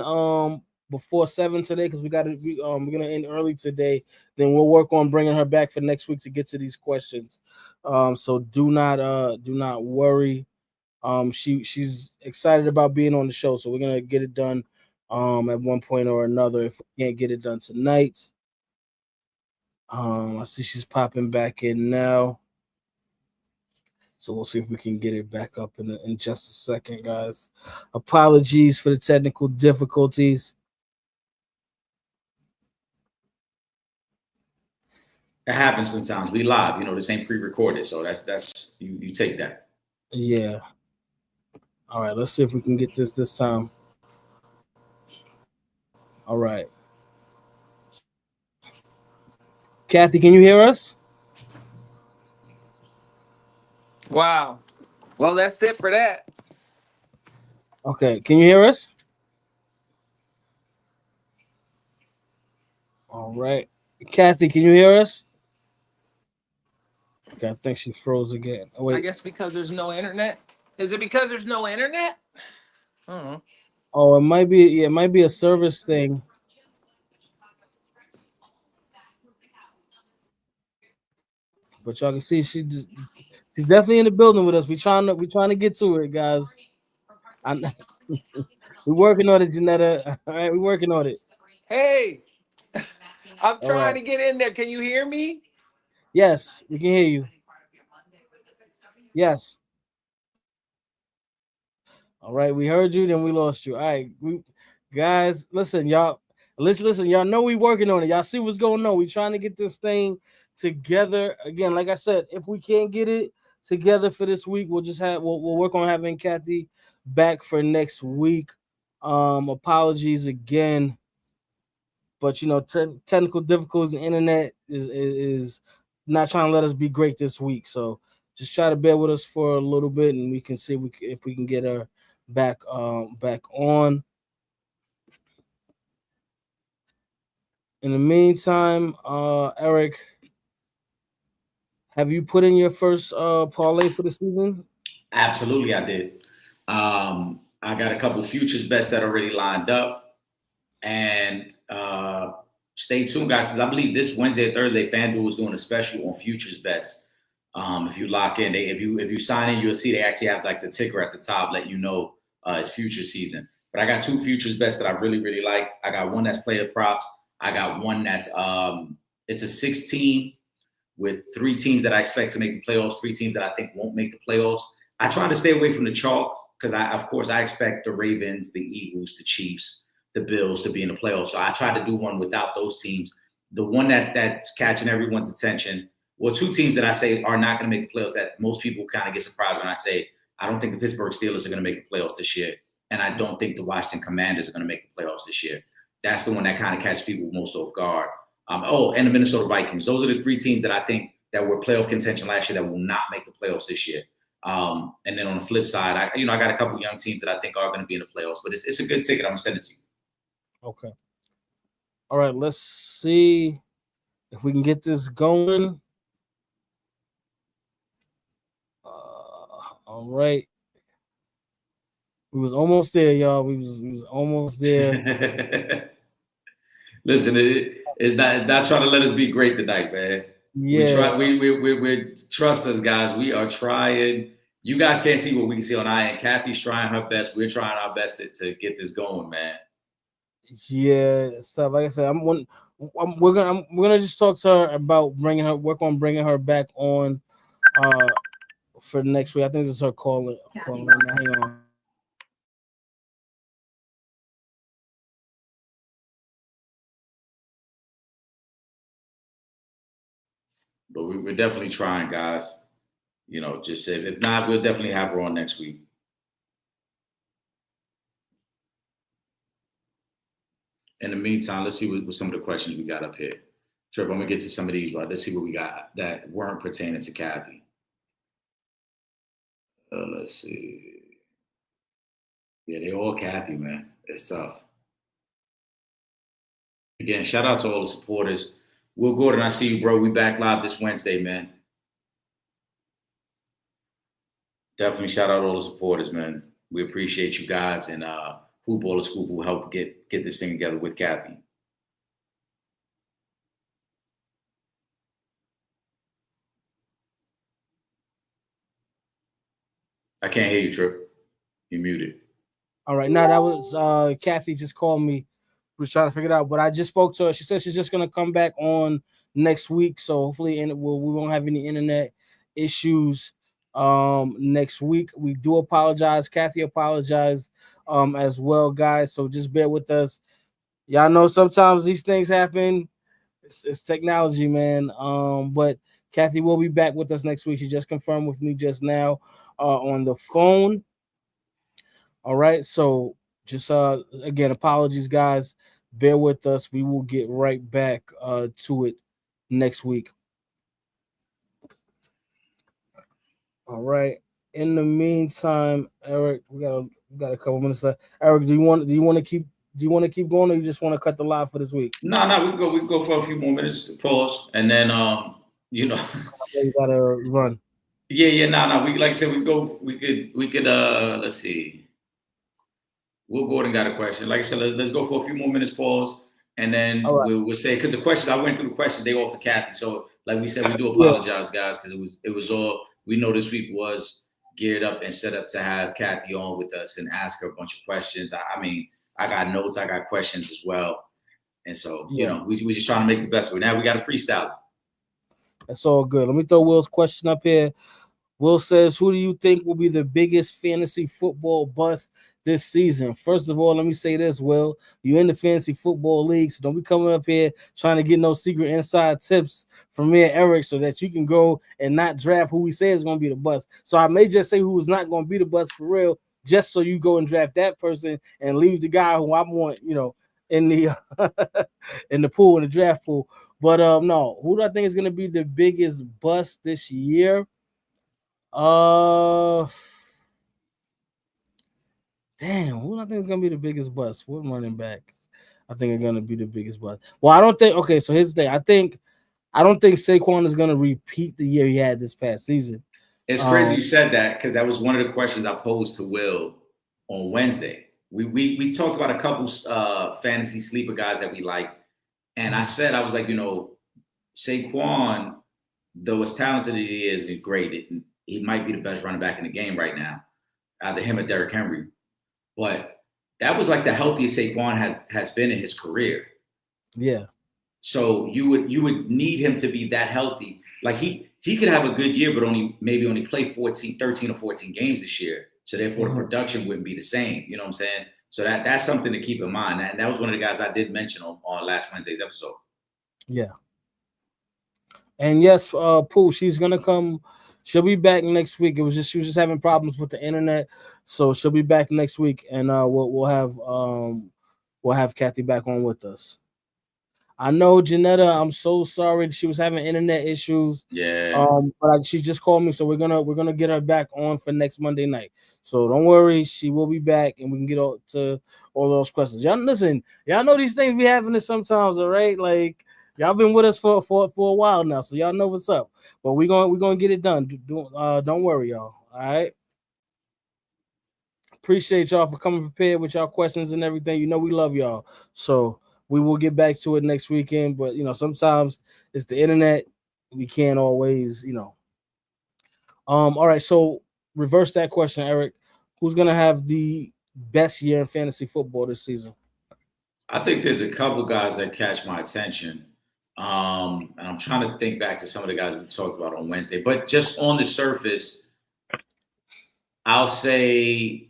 before 7 today, because we're gonna end early today, then we'll work on bringing her back for next week to get to these questions. So do not worry. She's excited about being on the show, so we're gonna get it done at one point or another. If we can't get it done tonight, I see she's popping back in now, so we'll see if we can get it back up in just a second, guys. Apologies for the technical difficulties. It happens sometimes. We live, this ain't pre-recorded, so that's you take that. Yeah. All right, let's see if we can get this time. All right. Cathy, can you hear us? Wow. Well, that's it for that. Okay, can you hear us? All right. Cathy, can you hear us? Okay, I think she froze again. Oh, wait. I guess because there's no internet. Is it because there's no internet? I don't know. Oh, it might be. Yeah, it might be a service thing. But y'all can see she's definitely in the building with us. We're trying to get to it, guys. We're working on it, Janetta. All right, we're working on it. Hey, I'm trying to get in there. Can you hear me? Yes, we can hear you. Yes. All right, we heard you, then we lost you. All right, guys, listen, y'all. Listen, y'all know we working on it. Y'all see what's going on. We trying to get this thing together. Again, like I said, if we can't get it together for this week, we'll work on having Cathy back for next week. Apologies again, but technical difficulties. The internet is not trying to let us be great this week, so just try to bear with us for a little bit, and we can see if we can get her back on. In the meantime, Eric, have you put in your first parlay for the season? Absolutely, I did. I got a couple futures bets that already lined up, and stay tuned, guys, because I believe this Wednesday or Thursday, FanDuel is doing a special on futures bets. If you lock in, if you sign in, you'll see they actually have like the ticker at the top, let you know it's future season. But I got two futures bets that I really, really like. I got one that's player props. I got one that's it's a 6-team with 3 teams that I expect to make the playoffs, 3 teams that I think won't make the playoffs. I try to stay away from the chalk because I expect the Ravens, the Eagles, the Chiefs, the Bills to be in the playoffs. So I tried to do one without those teams. The one that's catching everyone's attention, well, 2 teams that I say are not going to make the playoffs that most people kind of get surprised when I say I don't think the Pittsburgh Steelers are going to make the playoffs this year, and I don't think the Washington Commanders are going to make the playoffs this year. That's the one that kind of catches people most off guard. And the Minnesota Vikings. Those are the 3 teams that I think that were playoff contention last year that will not make the playoffs this year. And then on the flip side, I got a couple young teams that I think are going to be in the playoffs, but it's a good ticket. I'm going to send it to you. Okay. All right. Let's see if we can get this going. All right. We was almost there, y'all. We was almost there. Listen, it's not trying to let us be great tonight, man. Yeah. We trust us, guys. We are trying. You guys can't see what we can see on our end. Cathy's trying her best. We're trying our best to get this going, man. Yeah. So like I said, we're gonna just talk to her about work on bringing her back on for next week. I think this is her calling right now. Hang on. But we're definitely trying, guys. Just if not, we'll definitely have her on next week. In the meantime, let's see what some of the questions we got up here. Trip, I'm going to get to some of these, but let's see what we got that weren't pertaining to Cathy. Let's see. Yeah, they all Cathy, man. It's tough. Again, shout out to all the supporters. Will Gordon, I see you, bro. We back live this Wednesday, man. Definitely shout out all the supporters, man. We appreciate you guys, and Hoop All the Scoop will help get this thing together with Cathy. I can't hear you, Trip. You're muted. All right. Now that was Cathy just called me. Was trying to figure it out, but I just spoke to her. She said she's just gonna come back on next week, so hopefully we won't have any internet issues next week. We do apologize. Cathy apologized as well, guys. So just bear with us. Y'all know sometimes these things happen. It's technology, man. But Cathy will be back with us next week. She just confirmed with me just now on the phone. All right, so just again, apologies, guys. Bear with us. We will get right back to it next week. All right. In the meantime, Eric, we got a couple minutes left. Eric, do you want to keep going, or you just want to cut the live for this week? No, we can go for a few more minutes. Pause, and then you gotta run. Yeah. No. We, like I said, we could. Let's see. Will Gordon got a question. Like I said, let's go for a few more minutes, pause, and then we'll say, because the questions, I went through the questions, they all for Cathy. So like we said, we do apologize, guys, because it was all, we know this week was geared up and set up to have Cathy on with us and ask her a bunch of questions. I mean, I got notes, I got questions as well. And so, we just trying to make the best of it. Now we got to freestyle. That's all good. Let me throw Will's question up here. Will says, who do you think will be the biggest fantasy football bust this season? First of all, let me say this, Will. You're in the fantasy football league, so don't be coming up here trying to get no secret inside tips from me and Eric so that you can go and not draft who we say is going to be the bust. So I may just say who's not going to be the bust for real, just so you go and draft that person and leave the guy who I want, in the in the pool, in the draft pool. But no, who do I think is going to be the biggest bust this year? Damn, who do I think is going to be the biggest bust? What running backs I think are going to be the biggest bust? Well, I don't think. Okay, so here's the thing. I don't think Saquon is going to repeat the year he had this past season. It's crazy you said that, because that was one of the questions I posed to Will on Wednesday. We talked about a couple fantasy sleeper guys that we like, and I said, I was like, Saquon, though as talented as he is and great, he might be the best running back in the game right now, either him or Derrick Henry. But that was like the healthiest Saquon has been in his career. Yeah. So you would need him to be that healthy. Like he could have a good year, but only play 13 or 14 games this year. So therefore the production wouldn't be the same. You know what I'm saying? So that's something to keep in mind. That was one of the guys I did mention on last Wednesday's episode. Yeah. And yes, Pooh, she's gonna come. She'll be back next week. She was just having problems with the internet, so she'll be back next week, and we'll have Cathy back on with us. I know, Janetta, I'm so sorry she was having internet issues. Yeah. But she just called me, so we're gonna get her back on for next Monday night. So don't worry, she will be back, and we can get to all those questions. Y'all listen, y'all know these things be happening sometimes, all right? Like y'all been with us for a while now, so y'all know what's up. But we're gonna get it done. Don't worry, y'all. All right. Appreciate y'all for coming prepared with y'all questions and everything. We love y'all. So we will get back to it next weekend, but sometimes it's the internet. We can't always, All right, so reverse that question, Eric. Who's gonna have the best year in fantasy football this season? I think there's a couple guys that catch my attention. And I'm trying to think back to some of the guys we talked about on Wednesday. But just on the surface, I'll say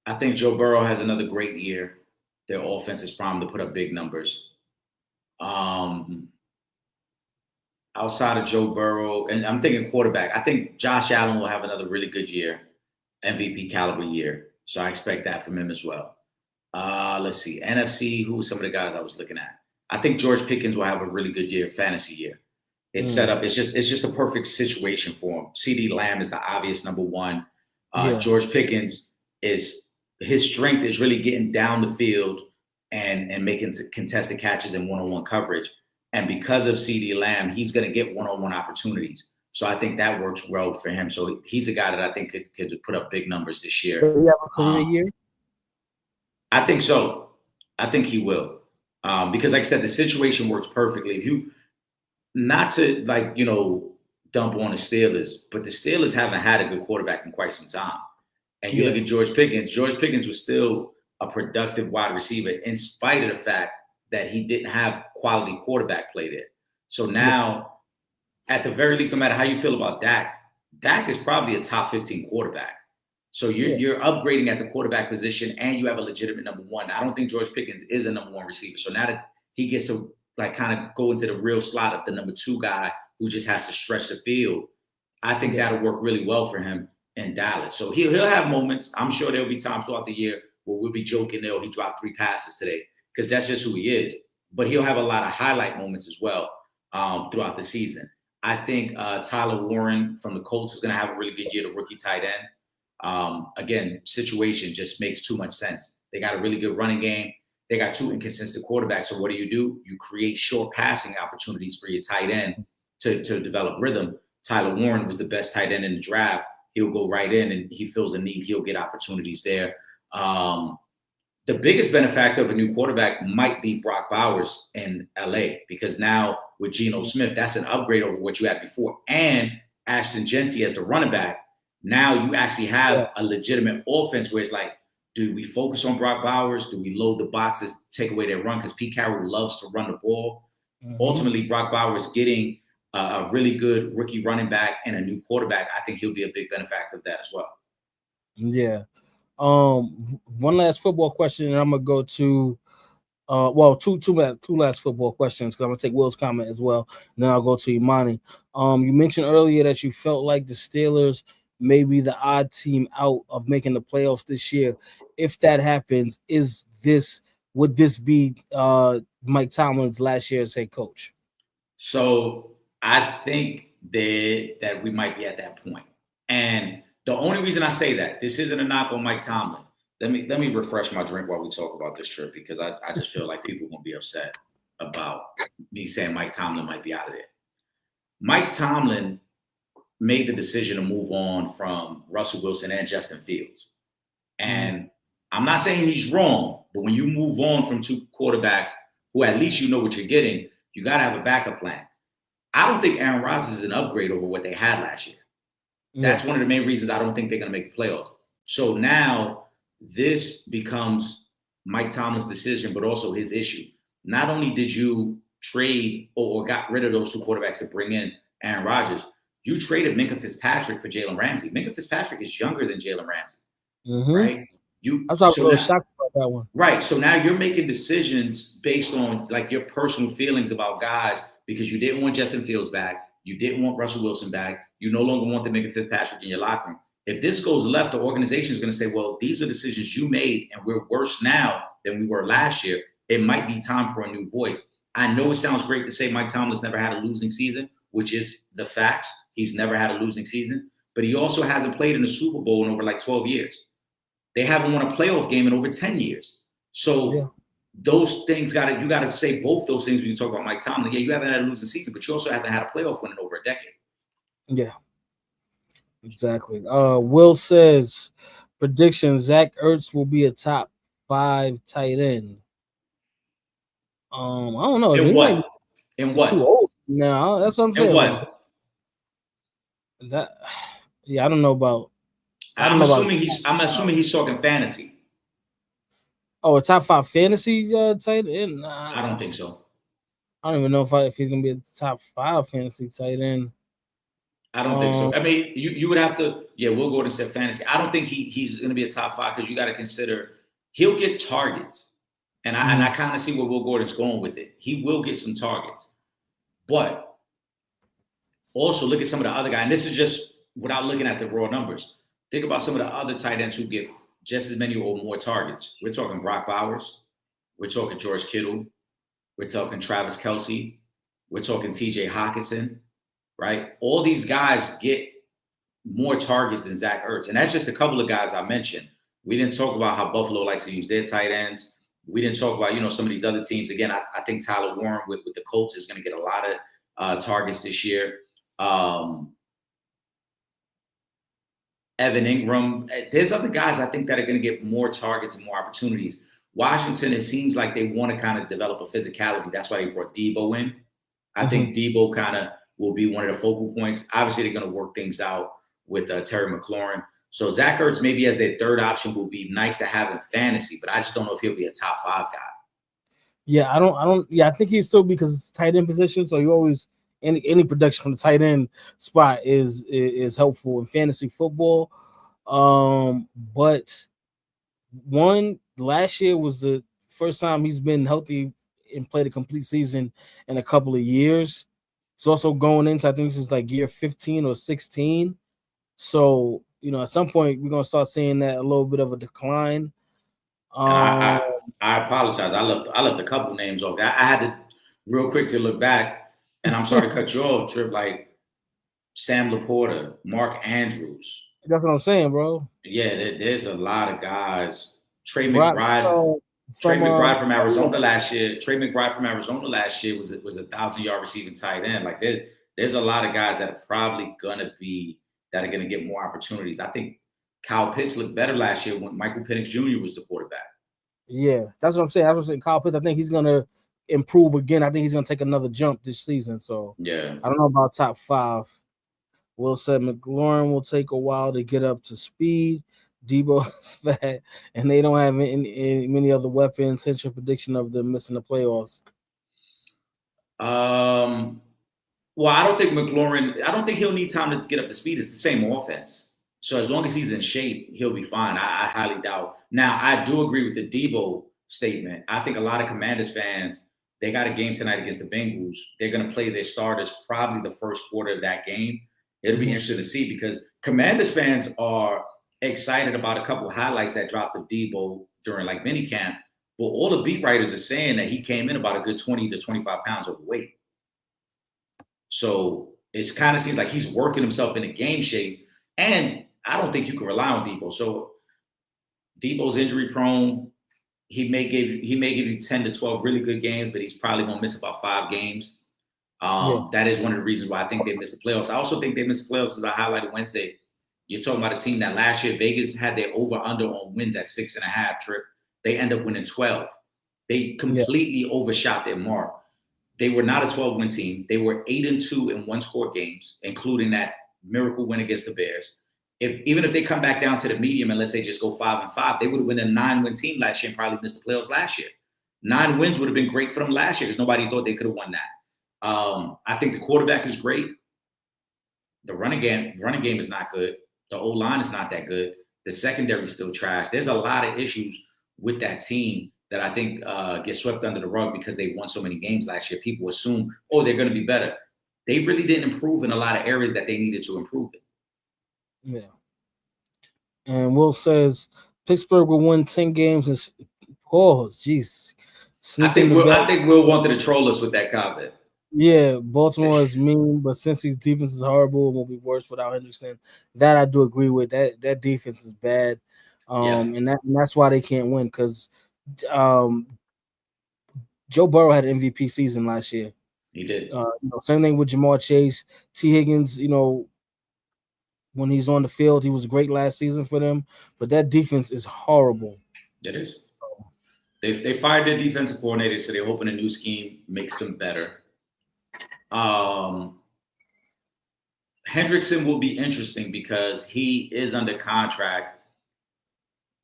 I think Joe Burrow has another great year. Their offense is primed to put up big numbers. Outside of Joe Burrow, and I'm thinking quarterback, I think Josh Allen will have another really good year, MVP caliber year. So I expect that from him as well. Let's see. NFC, who are some of the guys I was looking at? I think George Pickens will have a really good year, fantasy year. It's set up. It's just a perfect situation for him. CD Lamb is the obvious number one. George Pickens his strength is really getting down the field and making contested catches and one-on-one coverage. And because of CD Lamb, he's going to get one-on-one opportunities. So I think that works well for him. So he's a guy that I think could put up big numbers this year. Does he have a career year? I think so. I think he will. Because like I said, the situation works perfectly. If you not to dump on the Steelers, but the Steelers haven't had a good quarterback in quite some time. And you look at George Pickens. George Pickens was still a productive wide receiver in spite of the fact that he didn't have quality quarterback play there. So now, at the very least, no matter how you feel about Dak is probably a top 15 quarterback. So you're upgrading at the quarterback position, and you have a legitimate number one. I don't think George Pickens is a number one receiver. So now that he gets to kind of go into the real slot of the number two guy who just has to stretch the field, I think that'll work really well for him in Dallas. So he'll have moments. I'm sure there'll be times throughout the year where we'll be joking, he dropped 3 passes today, because that's just who he is. But he'll have a lot of highlight moments as well throughout the season. I think Tyler Warren from the Colts is going to have a really good year, the rookie tight end. Again, situation just makes too much sense. They got a really good running game. They got 2 inconsistent quarterbacks. So what do? You create short passing opportunities for your tight end to develop rhythm. Tyler Warren was the best tight end in the draft. He'll go right in, and he fills a need. He'll get opportunities there. The biggest benefactor of a new quarterback might be Brock Bowers in LA, because now with Geno Smith, that's an upgrade over what you had before. And Ashton Genty as the running back, now you actually have a legitimate offense where it's like, do we focus on Brock Bowers? Do we load the boxes, take away their run? Because Pete Carroll loves to run the ball. Ultimately, Brock Bowers getting a really good rookie running back and a new quarterback, I think he'll be a big benefactor of that as well. Yeah. One last football question, and I'm gonna go to two last football questions, because I'm gonna take Will's comment as well, and then I'll go to Imani. You mentioned earlier that you felt like the Steelers maybe the odd team out of making the playoffs this year. If that happens, would this be Mike Tomlin's last year as head coach? So I think that we might be at that point. And the only reason I say that, this isn't a knock on Mike Tomlin. Let me refresh my drink while we talk about this trip, because I just feel like people won't be upset about me saying Mike Tomlin might be out of there. Mike Tomlin made the decision to move on from Russell Wilson and Justin Fields. And I'm not saying he's wrong, but when you move on from two quarterbacks who at least you know what you're getting, you got to have a backup plan. I don't think Aaron Rodgers is an upgrade over what they had last year. That's one of the main reasons I don't think they're going to make the playoffs. So now this becomes Mike Tomlin's decision, but also his issue. Not only did you trade or got rid of those two quarterbacks to bring in Aaron Rodgers, you traded Minkah Fitzpatrick for Jalen Ramsey. Minkah Fitzpatrick is younger than Jalen Ramsey, right? I was a little shocked about that one. Right. So now you're making decisions based on like your personal feelings about guys because you didn't want Justin Fields back. You didn't want Russell Wilson back. You no longer want to make a Fitzpatrick in your locker room. If this goes left, the organization is going to say, well, these are decisions you made and we're worse now than we were last year. It might be time for a new voice. I know it sounds great to say Mike Tomlin's never had a losing season, which is the fact. He's never had a losing season, but he also hasn't played in a Super Bowl in over like 12 years. They haven't won a playoff game in over 10 years. So those things you got to say both those things when you talk about Mike Tomlin. Yeah, you haven't had a losing season, but you also haven't had a playoff win in over a decade. Yeah, exactly. Will says, prediction, Zach Ertz will be a top 5 tight end. I don't know. In what? In what? Too old. No, that's what I'm saying. In what? I don't know about. I'm assuming he's talking fantasy. Oh, a top 5 fantasy tight end? Nah, I don't think so. I don't even know if he's gonna be a top 5 fantasy tight end. I don't think so. I mean, you would have to. Yeah, Will Gordon said fantasy. I don't think he's gonna be a top 5 because you got to consider he'll get targets, and I kind of see where Will Gordon's going with it. He will get some targets, but also look at some of the other guys. And this is just without looking at the raw numbers. Think about some of the other tight ends who get just as many or more targets. We're talking Brock Bowers. We're talking George Kittle. We're talking Travis Kelce. We're talking TJ Hawkinson, right? All these guys get more targets than Zach Ertz. And that's just a couple of guys I mentioned. We didn't talk about how Buffalo likes to use their tight ends. We didn't talk about, some of these other teams. Again, I think Tyler Warren with the Colts is going to get a lot of targets this year. Evan Ingram. There's other guys I think that are going to get more targets and more opportunities. Washington, it seems like they want to kind of develop a physicality. That's why they brought Debo in. I think Debo kind of will be one of the focal points. Obviously, they're going to work things out with Terry McLaurin. So Zach Ertz maybe as their third option will be nice to have in fantasy, but I just don't know if he'll be a top 5 guy. Yeah, I don't. Yeah, I think he's still because it's tight end position. So you always any production from the tight end spot is helpful in fantasy football. But last year was the first time he's been healthy and played a complete season in a couple of years. It's also going into, I think this is like year 15 or 16. So, at some point we're going to start seeing that a little bit of a decline. I apologize. I left a couple names off. I had to real quick to look back, and I'm sorry to cut you off, Trip, like Sam Laporta, Mark Andrews. That's what I'm saying, bro. Yeah, there's a lot of guys. Trey McBride from Arizona last year. Trey McBride from Arizona last year was a 1,000-yard receiving tight end. Like there's a lot of guys that are probably gonna get more opportunities. I think Kyle Pitts looked better last year when Michael Penix Jr. was the quarterback. Yeah, that's what I'm saying. I was saying Kyle Pitts. I think he's gonna improve again. I think he's gonna take another jump this season. So yeah, I don't know about top 5. Will said McLaurin will take a while to get up to speed. Debo is fat, and they don't have many other weapons. Hence your prediction of them missing the playoffs. Well, I don't think he'll need time to get up to speed. It's the same offense. So as long as he's in shape, he'll be fine. I highly doubt. Now, I do agree with the Debo statement. I think a lot of Commanders fans, they got a game tonight against the Bengals. They're going to play their starters probably the first quarter of that game. It'll be interesting to see because Commanders fans are excited about a couple of highlights that dropped of Debo during like minicamp. But all the beat writers are saying that he came in about a good 20 to 25 pounds overweight. So it kind of seems like he's working himself into game shape. And I don't think you can rely on Debo. So Debo's injury prone. He may give you 10 to 12 really good games, but he's probably going to miss about 5 games. That is one of the reasons why I think they missed the playoffs. I also think they missed the playoffs, as I highlighted Wednesday. You're talking about a team that last year Vegas had their over-under on wins at 6.5. Trip. They end up winning 12. They completely overshot their mark. They were not a 12-win team. They were 8-2 in one-score games, including that miracle win against the Bears. Even if they come back down to the medium and let's say just go 5-5, they would have been a 9-win team last year and probably missed the playoffs last year. 9 wins would have been great for them last year because nobody thought they could have won that. I think the quarterback is great. The running game is not good. The O-line is not that good. The secondary is still trash. There's a lot of issues with that team that I think get swept under the rug because they won so many games last year. People assume, oh, they're going to be better. They really didn't improve in a lot of areas that they needed to improve in. Yeah. And Will says Pittsburgh will win 10 games. And jeez. I think Will wanted to troll us with that comment. Yeah, Baltimore is mean, but since his defense is horrible, it will be worse without Hendrickson. That I do agree with. That defense is bad, and that's why they can't win because Joe Burrow had an MVP season last year. He did. Same thing with Jamar Chase, T. Higgins. When he's on the field, he was great last season for them, but that defense is horrible. It is. They fired their defensive coordinator, so they're hoping a new scheme makes them better. Hendrickson will be interesting because he is under contract.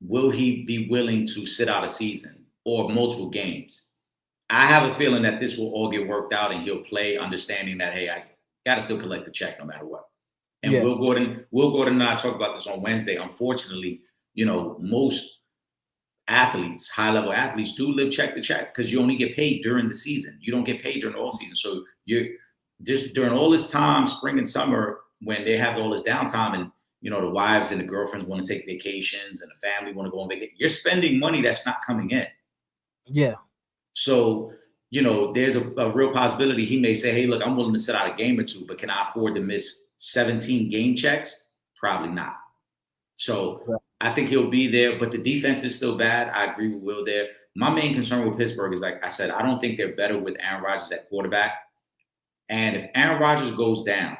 Will he be willing to sit out a season or multiple games? I have a feeling that this will all get worked out and he'll play, understanding that, hey, I got to still collect the check no matter what. And Will Gordon and I talked about this on Wednesday. Unfortunately, most athletes, high-level athletes, do live check to check because you only get paid during the season. You don't get paid during the all season. So you're just during all this time, spring and summer, when they have all this downtime and, the wives and the girlfriends want to take vacations and the family want to go on vacation, you're spending money that's not coming in. Yeah. So, there's a real possibility he may say, hey, look, I'm willing to sit out a game or two, but can I afford to miss 17 game checks? Probably not. So I think he'll be there, but the defense is still bad. I agree with Will there. My main concern with Pittsburgh is, like I said, I don't think they're better with Aaron Rodgers at quarterback. And if Aaron Rodgers goes down,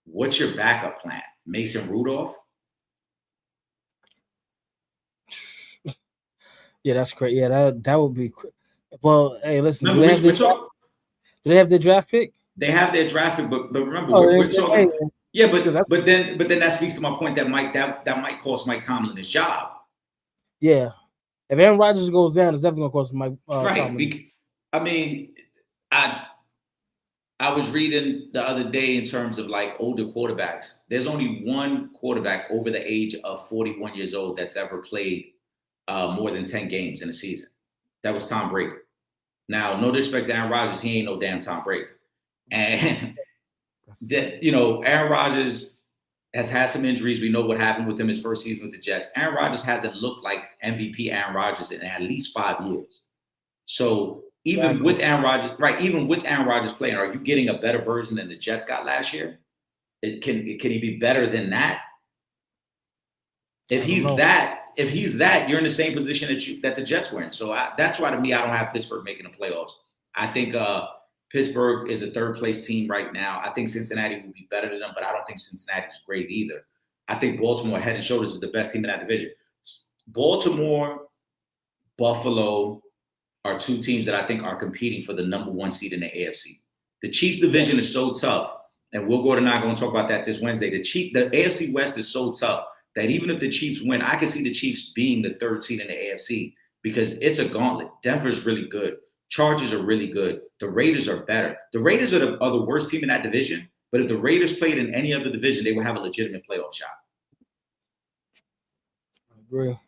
what's your backup plan? Mason Rudolph? Yeah, that's great. Yeah, that would be. Well, hey, listen. Remember, do they have their draft pick? They have their draft pick, but remember, we're talking. Hey, yeah, but then that speaks to my point that might cost Mike Tomlin his job. Yeah, if Aaron Rodgers goes down, it's definitely going to cost Mike Tomlin. I mean, I was reading the other day in terms of like older quarterbacks. There's only one quarterback over the age of 41 years old that's ever played more than 10 games in a season. That was Tom Brady. Now, no disrespect to Aaron Rodgers, he ain't no damn Tom Brady. And that, Aaron Rodgers has had some injuries. We know what happened with him his first season with the Jets. Aaron Rodgers hasn't looked like MVP Aaron Rodgers in at least 5 years. So even with Aaron Rodgers playing, are you getting a better version than the Jets got last year? Can he be better than that? If he's that, you're in the same position that the Jets were in. So that's why, to me, I don't have Pittsburgh making the playoffs. I think Pittsburgh is a third-place team right now. I think Cincinnati will be better than them, but I don't think Cincinnati's great either. I think Baltimore, head and shoulders, is the best team in that division. Baltimore, Buffalo are two teams that I think are competing for the number 1 seed in the AFC. The Chiefs division is so tough, and Will Gordon and I are going to talk about that this Wednesday. The AFC West is so tough that even if the Chiefs win, I can see the Chiefs being the 3rd seed in the AFC because it's a gauntlet. Denver's really good. Chargers are really good. The Raiders are better. The Raiders are the worst team in that division, but if the Raiders played in any other division, they would have a legitimate playoff shot. I agree.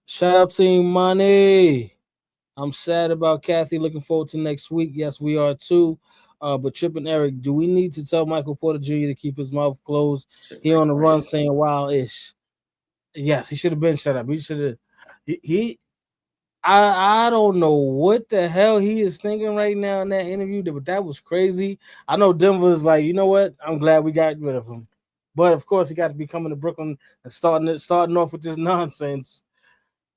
Shout out to Imani. I'm sad about Cathy. Looking forward to next week. Yes, we are too. But Trip and Eric, do we need to tell Michael Porter Jr. to keep his mouth closed? He on the run saying wild-ish. Yes, he should have been shut up. He should have. I don't know what the hell he is thinking right now in that interview, but that was crazy. I know Denver is like, you know what? I'm glad we got rid of him. But of course, he got to be coming to Brooklyn and starting off with this nonsense.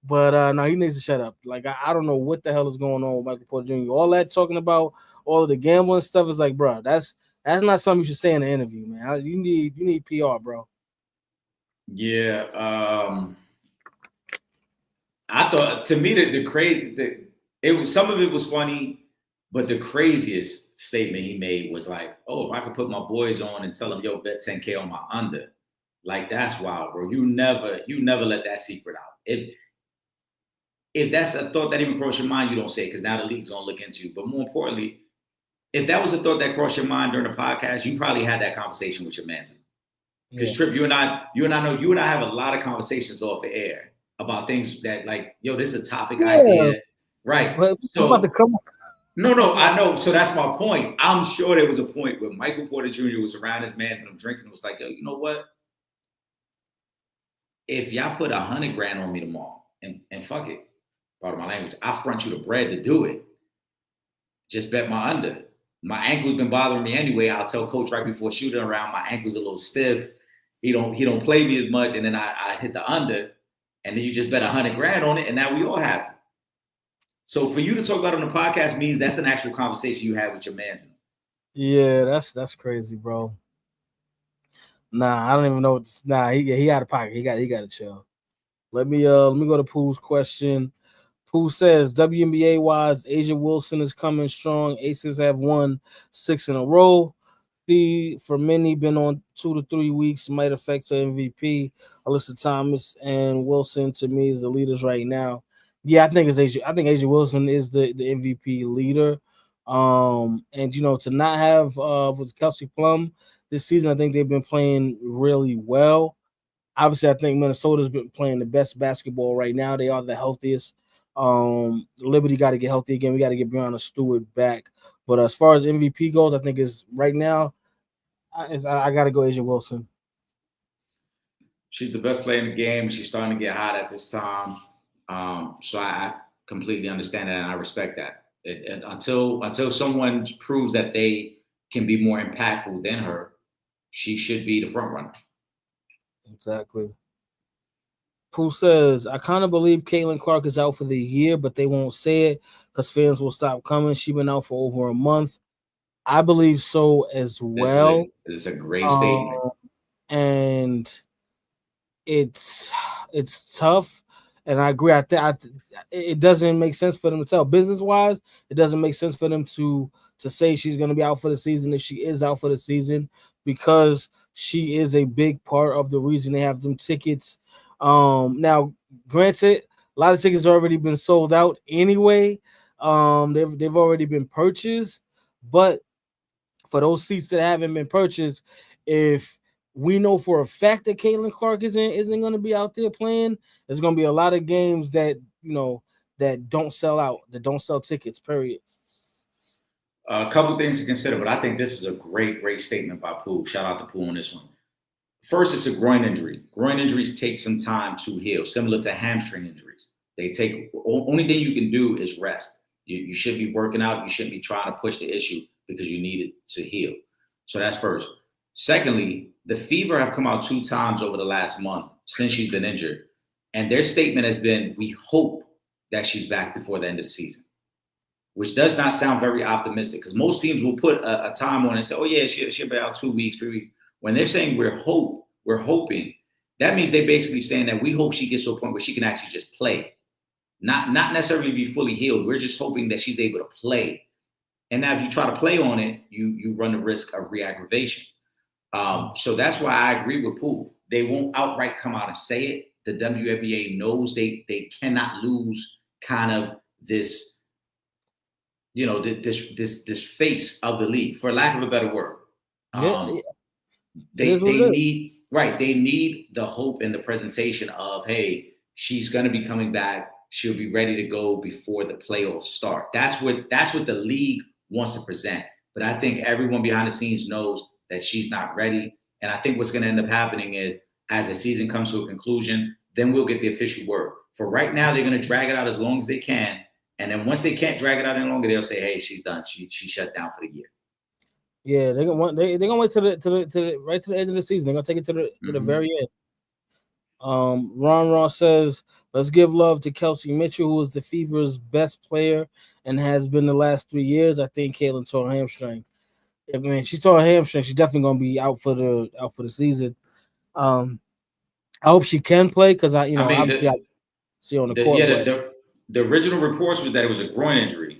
But no, he needs to shut up. Like I don't know what the hell is going on with Michael Porter Jr. All that talking about all of the gambling stuff is like, bro, that's not something you should say in an interview, man. You need PR, bro. Yeah. I thought, to me, some of it was funny, but the craziest statement he made was like, "Oh, if I could put my boys on and tell them, yo, bet 10K on my under," like that's wild, bro. You never let that secret out. If that's a thought that even crossed your mind, you don't say it because now the league's gonna look into you. But more importantly, if that was a thought that crossed your mind during the podcast, you probably had that conversation with your man. Because Trip, you and I have a lot of conversations off the air about things that, like, yo, this is a topic idea, right? But so, about to come. No, I know. So that's my point. I'm sure there was a point where Michael Porter Jr. was around his man and I'm drinking and was like, yo, you know what? If y'all put $100,000 on me tomorrow and fuck it, part of my language, I front you the bread to do it. Just bet my under. My ankle's been bothering me anyway. I'll tell coach right before shooting around, my ankle's a little stiff. He don't play me as much, and then I hit the under. And then you just bet $100,000 on it, and now we all happy. So for you to talk about it on the podcast means that's an actual conversation you had with your man. Yeah, that's crazy, bro. Nah, I don't even know. He out of pocket. He got to chill. Let me go to Pooh's question. Pooh says, WNBA wise, Asia Wilson is coming strong. Aces have won 6 in a row. For many, been on 2 to 3 weeks, might affect her MVP. Alyssa Thomas and Wilson, to me, is the leaders right now. Yeah, I think it's Asia. I think Asia Wilson is the MVP leader. And to not have with Kelsey Plum this season, I think they've been playing really well. Obviously, I think Minnesota's been playing the best basketball right now. They are the healthiest. Liberty got to get healthy again. We got to get Breonna Stewart back. But as far as MVP goes, I think it's right now. I got to go Asia Wilson. She's the best player in the game. She's starting to get hot at this time. So I completely understand that, and I respect that. And until someone proves that they can be more impactful than her, she should be the front runner. Exactly. Pooh says, I kind of believe Caitlin Clark is out for the year, but they won't say it because fans will stop coming. She's been out for over a month. I believe so as well. This is a great statement. And it's tough. And I agree. It doesn't make sense for them to tell. Business-wise, it doesn't make sense for them to say she's going to be out for the season if she is out for the season, because she is a big part of the reason they have them tickets. Now, granted, a lot of tickets have already been sold out anyway. They've already been purchased, but for those seats that haven't been purchased, if we know for a fact that Caitlin Clark isn't going to be out there playing, there's going to be a lot of games that that don't sell out, that don't sell tickets. Period. A couple things to consider, but I think this is a great statement by Pooh. Shout out to Pooh on this one. First, it's a groin injury. Groin injuries take some time to heal, similar to hamstring injuries. Only thing you can do is rest. You should be working out. You shouldn't be trying to push the issue because you need it to heal. So that's first. Secondly, the Fever have come out 2 times over the last month since she's been injured. And their statement has been, we hope that she's back before the end of the season, which does not sound very optimistic, because most teams will put a time on it and say, oh yeah, she'll be out 2 weeks, 3 weeks. When they're saying we're hoping, that means they're basically saying that we hope she gets to a point where she can actually just play. Not necessarily be fully healed. We're just hoping that she's able to play. And now if you try to play on it, you run the risk of re-aggravation. So that's why I agree with Pooh. They won't outright come out and say it. The WNBA knows they cannot lose kind of this, this face of the league, for lack of a better word. They need the hope and the presentation of, hey, she's going to be coming back. She'll be ready to go before the playoffs start. That's what the league wants to present. But I think everyone behind the scenes knows that she's not ready. And I think what's going to end up happening is as the season comes to a conclusion, then we'll get the official word. For right now, they're going to drag it out as long as they can. And then once they can't drag it out any longer, they'll say, hey, she's done. She shut down for the year. Yeah, they're gonna wait to the right to the end of the season. They're gonna take it to the very end. Ron says, let's give love to Kelsey Mitchell, who is the Fever's best player and has been the last 3 years. I think Caitlin tore her hamstring. I mean, she tore her hamstring. She's definitely gonna be out for the season. I hope she can play because I see on the court. Yeah, the original reports was that it was a groin injury.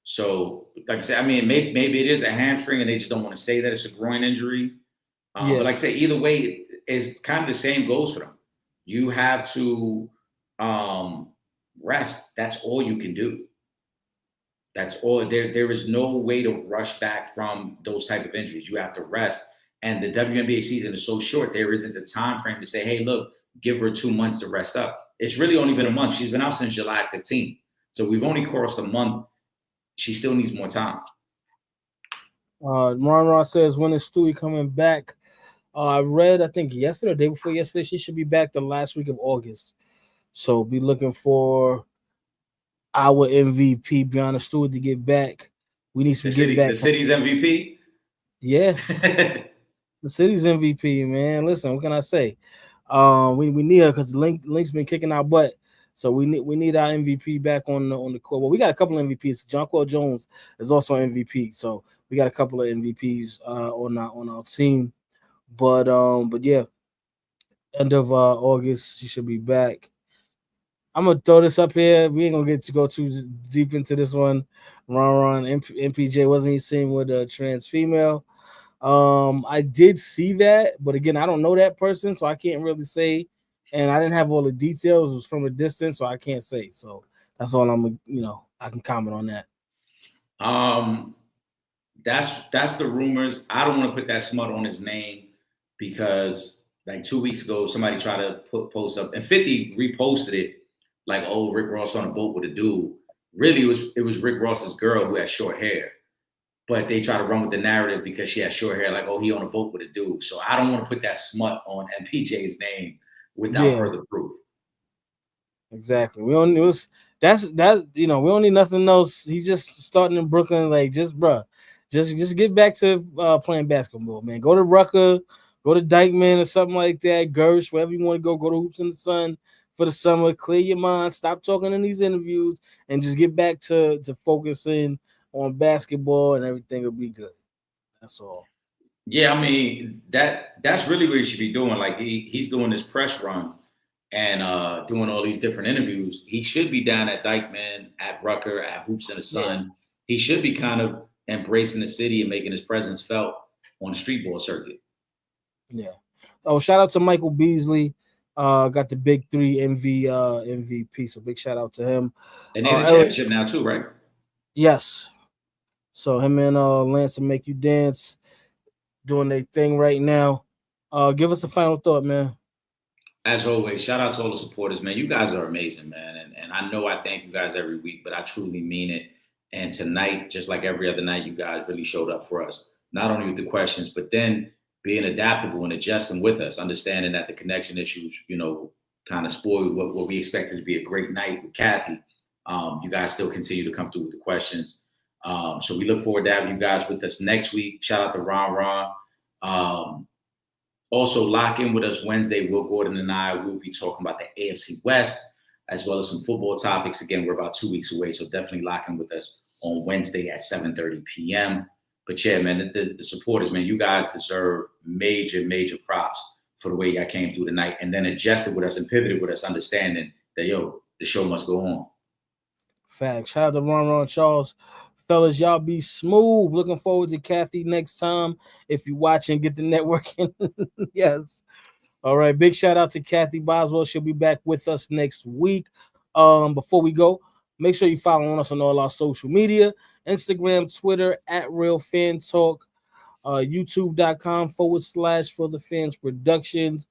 So, like I said, I mean, maybe it is a hamstring, and they just don't want to say that it's a groin injury. But like I say, either way, it's kind of the same goes for them. You have to rest. That's all you can do. That's all. There is no way to rush back from those type of injuries. You have to rest. And the WNBA season is so short, there isn't the time frame to say, hey, look, give her 2 months to rest up. It's really only been a month. She's been out since July 15th. So we've only crossed a month. She still needs more time. Ron says, when is Stewie coming back? I read, I think yesterday, or day before yesterday, she should be back the last week of August. So be looking for our MVP, Brianna Stewart, to get back. We need some get back. The city's MVP? Yeah. The city's MVP, man. Listen, what can I say? We need her because Link's been kicking our butt. So we need our MVP back on the court. Well, we got a couple of MVPs. Jonquel Jones is also an MVP. So we got a couple of MVPs on our team. But yeah, end of August, she should be back. I'm gonna throw this up here. We ain't gonna get to go too deep into this one. Ron MPJ wasn't he seen with a trans female? I did see that, but again, I don't know that person, so I can't really say. And I didn't have all the details. It was from a distance, so I can't say. So that's all I can comment on that. That's the rumors. I don't want to put that smut on his name because like 2 weeks ago, somebody tried to post up and 50 reposted it like, oh, Rick Ross on a boat with a dude. Really, it was Rick Ross's girl who had short hair. But they try to run with the narrative because she has short hair, like, oh, he on a boat with a dude. So I don't want to put that smut on MPJ's name without further proof. Exactly. We don't need nothing else. He just starting in Brooklyn, like just get back to playing basketball, man. Go to Rucker, go to Dykeman or something like that, Gersh, wherever you want to go to Hoops in the Sun for the summer. Clear your mind, stop talking in these interviews, and just get back to focusing on basketball, and everything will be good. That's all. Yeah, I mean that's really what he should be doing. Like he's doing this press run and doing all these different interviews. He should be down at Dykeman, at Rucker, at Hoops in the Sun. Yeah. He should be kind of embracing the city and making his presence felt on the street ball circuit. Yeah. Oh, shout out to Michael Beasley. Got the Big 3 MVP. So big shout out to him. And they're in the championship now too, right? Yes. So him and Lance and Make You Dance doing their thing right now. Give us a final thought, man. As always, shout out to all the supporters, man. You guys are amazing, man. And I know I thank you guys every week, but I truly mean it. And tonight, just like every other night, you guys really showed up for us. Not only with the questions, but then being adaptable and adjusting with us, understanding that the connection issues, kind of spoiled what we expected to be a great night with Cathy. You guys still continue to come through with the questions. So we look forward to having you guys with us next week. Shout out to Ron. Also lock in with us Wednesday. Will Gordon and I will be talking about the AFC West as well as some football topics. Again, we're about 2 weeks away, so definitely lock in with us on Wednesday at 7:30 p.m. But yeah, man, the supporters, man, you guys deserve major, major props for the way y'all came through tonight and then adjusted with us and pivoted with us, understanding that, the show must go on. Facts. Shout out to Ron Charles. Fellas, y'all be smooth. Looking forward to Cathy next time. If you watching, get the networking. Yes. All right. Big shout out to Cathy Boswell. She'll be back with us next week. Before we go, make sure you follow us on all our social media. Instagram, Twitter, @RealFanTalk. YouTube.com/For the Fans Productions.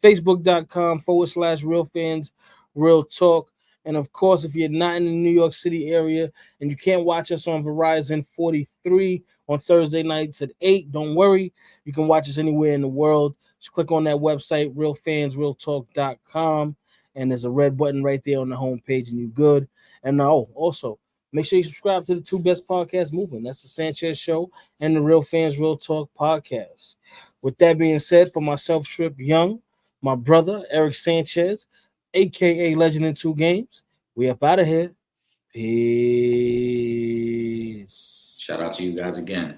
Facebook.com/RealFans Real Talk. And of course, if you're not in the New York City area and you can't watch us on Verizon 43 on Thursday nights at 8. Don't worry, you can watch us anywhere in the world. Just click on that website, realfansrealtalk.com, and there's a red button right there on the homepage, and you're good. And also, make sure you subscribe to the two best podcasts moving. That's the Sanchez Show and the Real Fans Real Talk podcast. With that being said, for myself, Trip Young, my brother, Eric Sanchez, a.k.a. Legend in Two Games, we up out of here. Peace. Shout out to you guys again.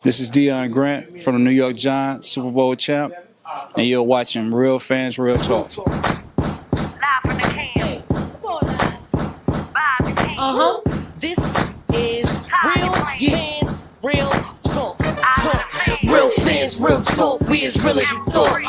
This is Deion Grant from the New York Giants, Super Bowl champ, and you're watching Real Fans Real Talk. Live from the can. Vibe the can. This is Real Fans Real Talk. Real Fans Real Talk. We as real as you thought.